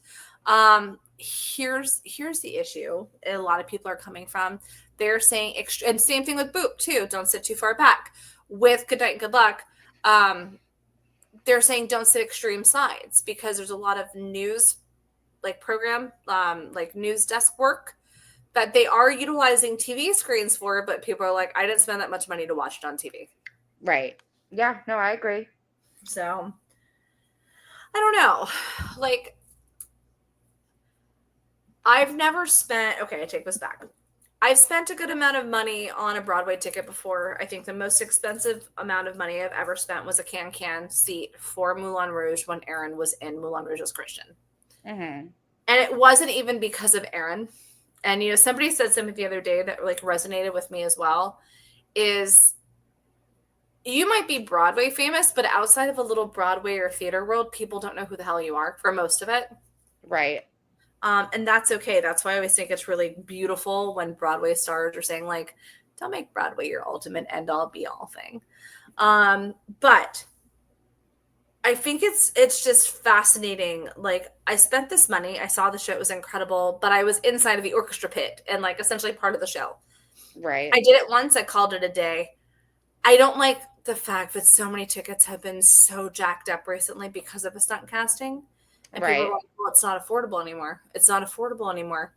Here's the issue. A lot of people are coming from. They're saying and same thing with Boop too. Don't sit too far back. With Good Night and Good Luck, they're saying don't sit extreme sides because there's a lot of news program news desk work that they are utilizing TV screens for, but people are like, I didn't spend that much money to watch it on TV.
Right. Yeah, no, I agree.
So I don't know. I've never spent, I take this back. I've spent a good amount of money on a Broadway ticket before. I think the most expensive amount of money I've ever spent was a can seat for Moulin Rouge when Aaron was in Moulin Rouge as Christian.
Mm-hmm.
And it wasn't even because of Aaron. And, somebody said something the other day that resonated with me as well is you might be Broadway famous, but outside of a little Broadway or theater world, people don't know who the hell you are for most of it.
Right.
And that's okay. That's why I always think it's really beautiful when Broadway stars are saying don't make Broadway your ultimate end all be all thing. But I think it's just fascinating. I spent this money. I saw the show. It was incredible, but I was inside of the orchestra pit and essentially part of the show.
Right.
I did it once. I called it a day. I don't like the fact that so many tickets have been so jacked up recently because of the stunt casting. And people are like, well, it's not affordable anymore. It's not affordable anymore.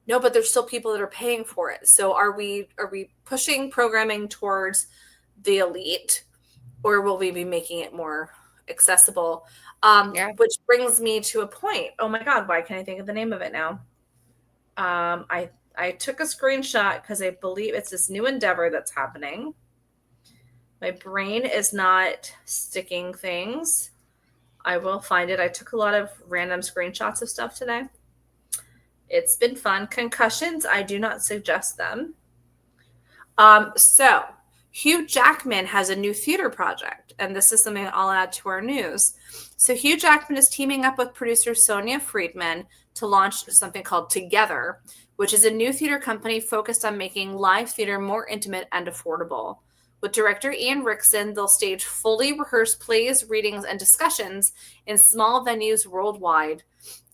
No, but there's still people that are paying for it. So are we pushing programming towards the elite, or will we be making it more accessible? Which brings me to a point. Oh my God, why can't I think of the name of it now? I took a screenshot because I believe it's this new endeavor that's happening. My brain is not sticking things. I will find it. I took a lot of random screenshots of stuff today. It's been fun. Concussions, I do not suggest them. So Hugh Jackman has a new theater project, and this is something I'll add to our news. So Hugh Jackman is teaming up with producer Sonia Friedman to launch something called Together, which is a new theater company focused on making live theater more intimate and affordable. With director Ian Rickson, they'll stage fully rehearsed plays, readings, and discussions in small venues worldwide,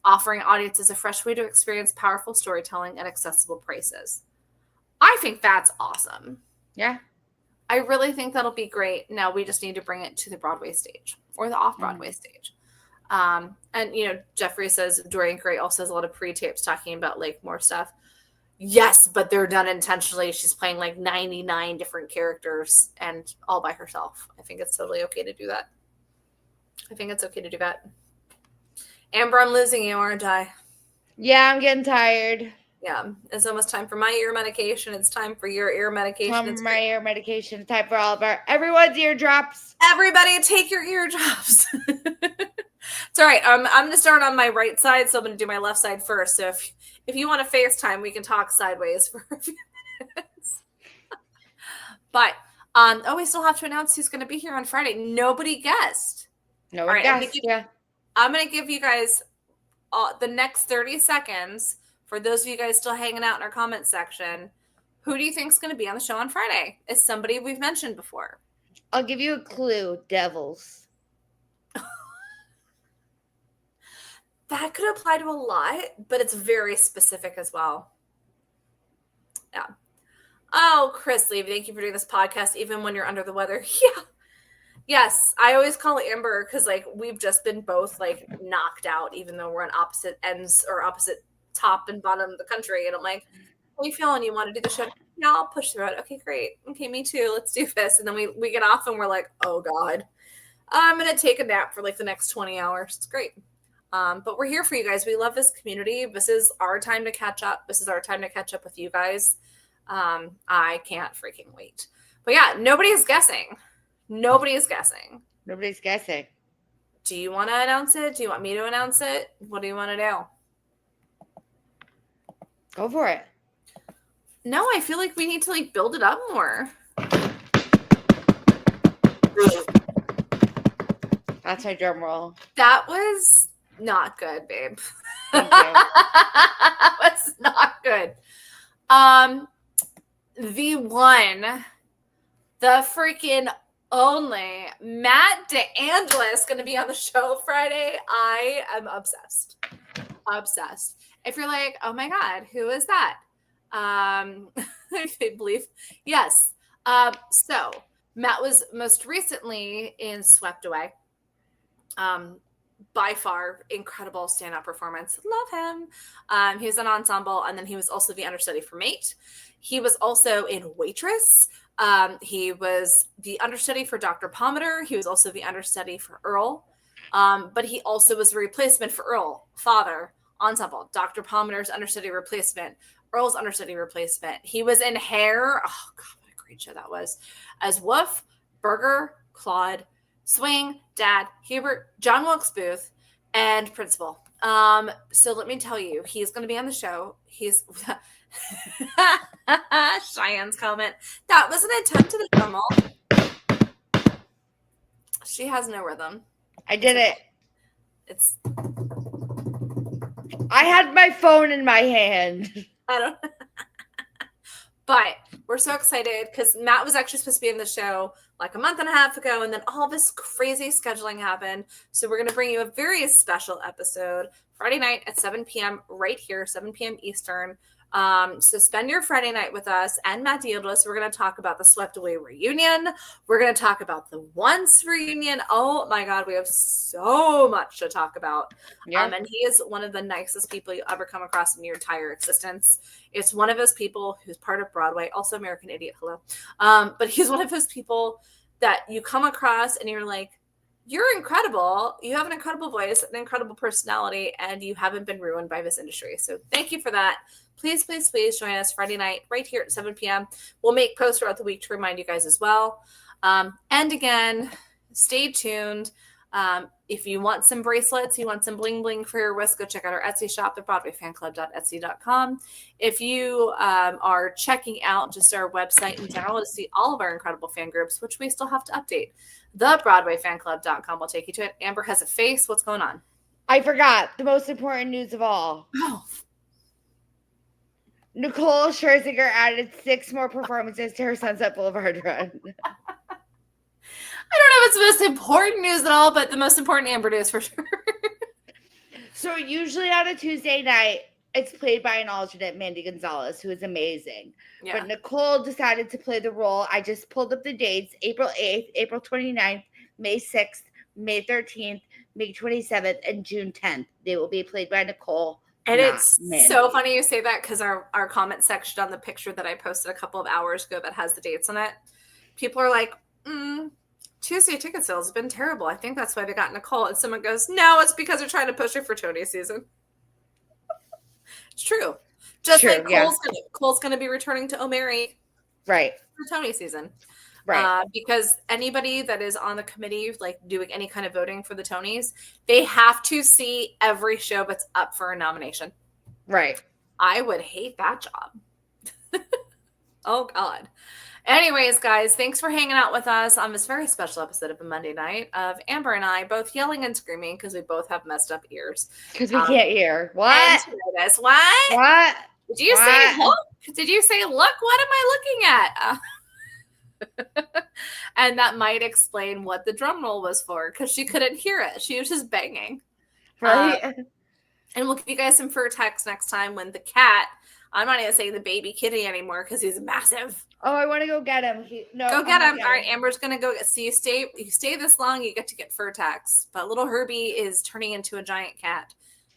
offering audiences a fresh way to experience powerful storytelling at accessible prices. I think that's awesome.
Yeah.
I really think that'll be great. Now we just need to bring it to the Broadway stage or the off-Broadway stage. And, Jeffrey says Dorian Gray also has a lot of pre-tapes talking about like more stuff. Yes, but they're done intentionally. She's playing like 99 different characters and all by herself. I think it's totally okay to do that. Amber, I'm losing you, aren't I?
Yeah, I'm getting tired.
Yeah, it's almost time for my ear medication. It's time for your ear medication.
Time for my ear medication. Time for all of everyone's eardrops.
Everybody take your eardrops. It's all right. I'm going to start on my right side, so I'm going to do my left side first. So if you want to FaceTime, we can talk sideways for a few minutes. But, we still have to announce who's going to be here on Friday. Nobody guessed.
No one guessed, yeah.
I'm going to give you guys the next 30 seconds. For those of you guys still hanging out in our comment section, who do you think is going to be on the show on Friday? It's somebody we've mentioned before.
I'll give you a clue. Devils.
That could apply to a lot, but it's very specific as well. Yeah. Oh, Chris Levy, thank you for doing this podcast, even when you're under the weather. Yeah. Yes, I always call Amber because, like, we've just been both, like, knocked out, even though we're on opposite ends or opposite top and bottom of the country. And I'm like, how are you feeling? You want to do the show? Yeah, I'll push through it. Okay, great. Okay, me too. Let's do this. And then we get off and we're like, oh, God. I'm going to take a nap for, like, the next 20 hours. It's great. But we're here for you guys. We love this community. This is our time to catch up. This is our time to catch up with you guys. I can't freaking wait. But yeah, nobody is guessing. Nobody's guessing. Do you want to announce it? Do you want me to announce it? What do you want to do?
Go for it.
No, I feel like we need to like build it up more.
That's my drum roll.
That was not good, babe. That was not good. The one, the freaking only Matt DeAngelis going to be on the show Friday. I am obsessed. If you're like, oh my God, who is that? I believe, yes. So Matt was most recently in Swept Away. By far, incredible stand-up performance. Love him. He was an ensemble, and then he was also the understudy for Mate. He was also in Waitress. He was the understudy for Dr. Pomander. He was also the understudy for Earl. But he also was a replacement for Earl, Father, ensemble. Dr. Pomander's understudy replacement, Earl's understudy replacement. He was in Hair. Oh, God, what a great show that was. As Wolf, Burger, Claude, Swing, Dad, Hubert, John Wilkes Booth, and Principal. So let me tell you, he's going to be on the show. He's Cheyenne's comment. That was an attempt to the normal. She has no rhythm.
I did it. I had my phone in my hand.
I don't. But we're so excited because Matt was actually supposed to be in the show like a month and a half ago, and then all this crazy scheduling happened. So we're going to bring you a very special episode Friday night at 7 p.m. right here, 7 p.m. Eastern. So spend your Friday night with us and Matt DeAngelis. We're going to talk about the Swept Away reunion. We're going to talk about the Once reunion. Oh my God, we have so much to talk about. Yeah. And he is one of the nicest people you ever come across in your entire existence. It's one of those people who's part of Broadway, also American Idiot. Hello. But he's one of those people that you come across and you're like, you're incredible. You have an incredible voice, an incredible personality, and you haven't been ruined by this industry. So thank you for that. Please, please, please join us Friday night right here at 7 p.m. We'll make posts throughout the week to remind you guys as well. And again, stay tuned. If you want some bracelets, you want some bling bling for your wrist, go check out our Etsy shop at BroadwayFanClub.etsy.com. If you are checking out just our website in general to see all of our incredible fan groups, which we still have to update, thebroadwayfanclub.com will take you to it. Amber has a face. What's going on?
I forgot the most important news of all.
Oh,
Nicole Scherzinger added 6 more performances to her Sunset Boulevard run.
I don't know if it's the most important news at all, but the most important Amber news for sure.
So usually on a Tuesday night, it's played by an alternate, Mandy Gonzalez, who is amazing.
Yeah.
But Nicole decided to play the role. I just pulled up the dates: April 8th, April 29th, May 6th, May 13th, May 27th, and June 10th. They will be played by Nicole.
And it's
Mandy.
so funny you say that because our comment section on the picture that I posted a couple of hours ago that has the dates on it, people are like, Tuesday ticket sales have been terrible. I think that's why they got Nicole. And someone goes, no, it's because they're trying to push her for Tony season. It's true. Just like Cole's going to be returning to O'Mary
right
for Tony season.
Right.
Because anybody that is on the committee, like doing any kind of voting for the Tonys, they have to see every show that's up for a nomination.
Right.
I would hate that job. Oh, God. Anyways, guys, thanks for hanging out with us on this very special episode of a Monday night of Amber and I both yelling and screaming because we both have messed up ears.
Because we can't hear. What?
What? Did you say look? Did you say look? What am I looking at? And that might explain what the drum roll was for, because she couldn't hear it. She was just banging.
Right.
And we'll give you guys some fur text next time when the cat, I'm not even saying the baby kitty anymore because he's massive.
Oh, I want to go get him.
Go get him. All right, Amber's going to go get, see, you stay this long, you get to get fur text. But little Herbie is turning into a giant cat,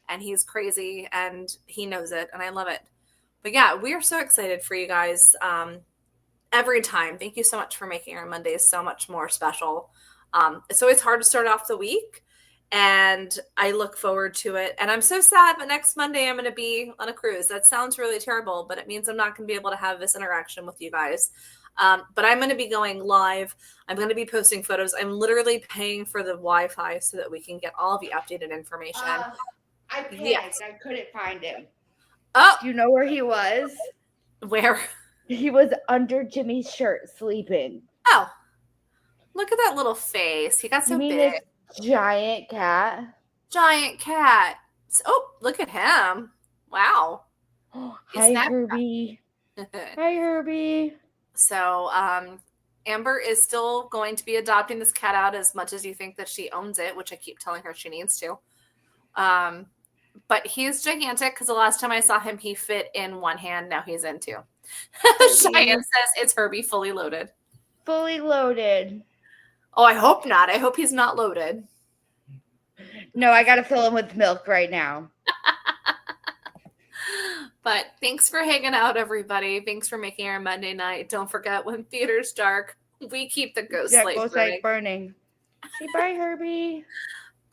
and he's crazy, and he knows it, and I love it. But yeah, we are so excited for you guys every time. Thank you so much for making our Mondays so much more special. It's always hard to start off the week, and I look forward to it. And I'm so sad that next Monday I'm going to be on a cruise. That sounds really terrible, but it means I'm not going to be able to have this interaction with you guys. But I'm going to be going live. I'm going to be posting photos. I'm literally paying for the Wi-Fi so that we can get all the updated information.
I panicked. Yes. I couldn't find him.
Oh,
do you know where he was?
Where?
He was under Jimmy's shirt sleeping.
Oh, look at that little face. He got so big.
Giant cat.
Giant cat. Oh, look at him. Wow.
Hi, Herbie. Hi, Herbie.
So, Amber is still going to be adopting this cat out as much as you think that she owns it, which I keep telling her she needs to. But he's gigantic because the last time I saw him, he fit in one hand. Now he's in two. Cheyenne says it's Herbie fully loaded.
Fully loaded.
Oh, I hope not. I hope he's not loaded.
No, I got to fill him with milk right now.
But thanks for hanging out, everybody. Thanks for making our Monday night. Don't forget, when theater's dark, we keep the ghost light burning.
Say bye, Herbie.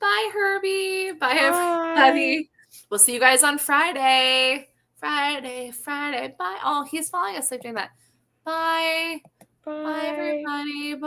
Bye, Herbie. Bye, everybody. We'll see you guys on Friday. Friday. Bye. Oh, he's falling asleep doing that. Bye. Bye, everybody. Bye.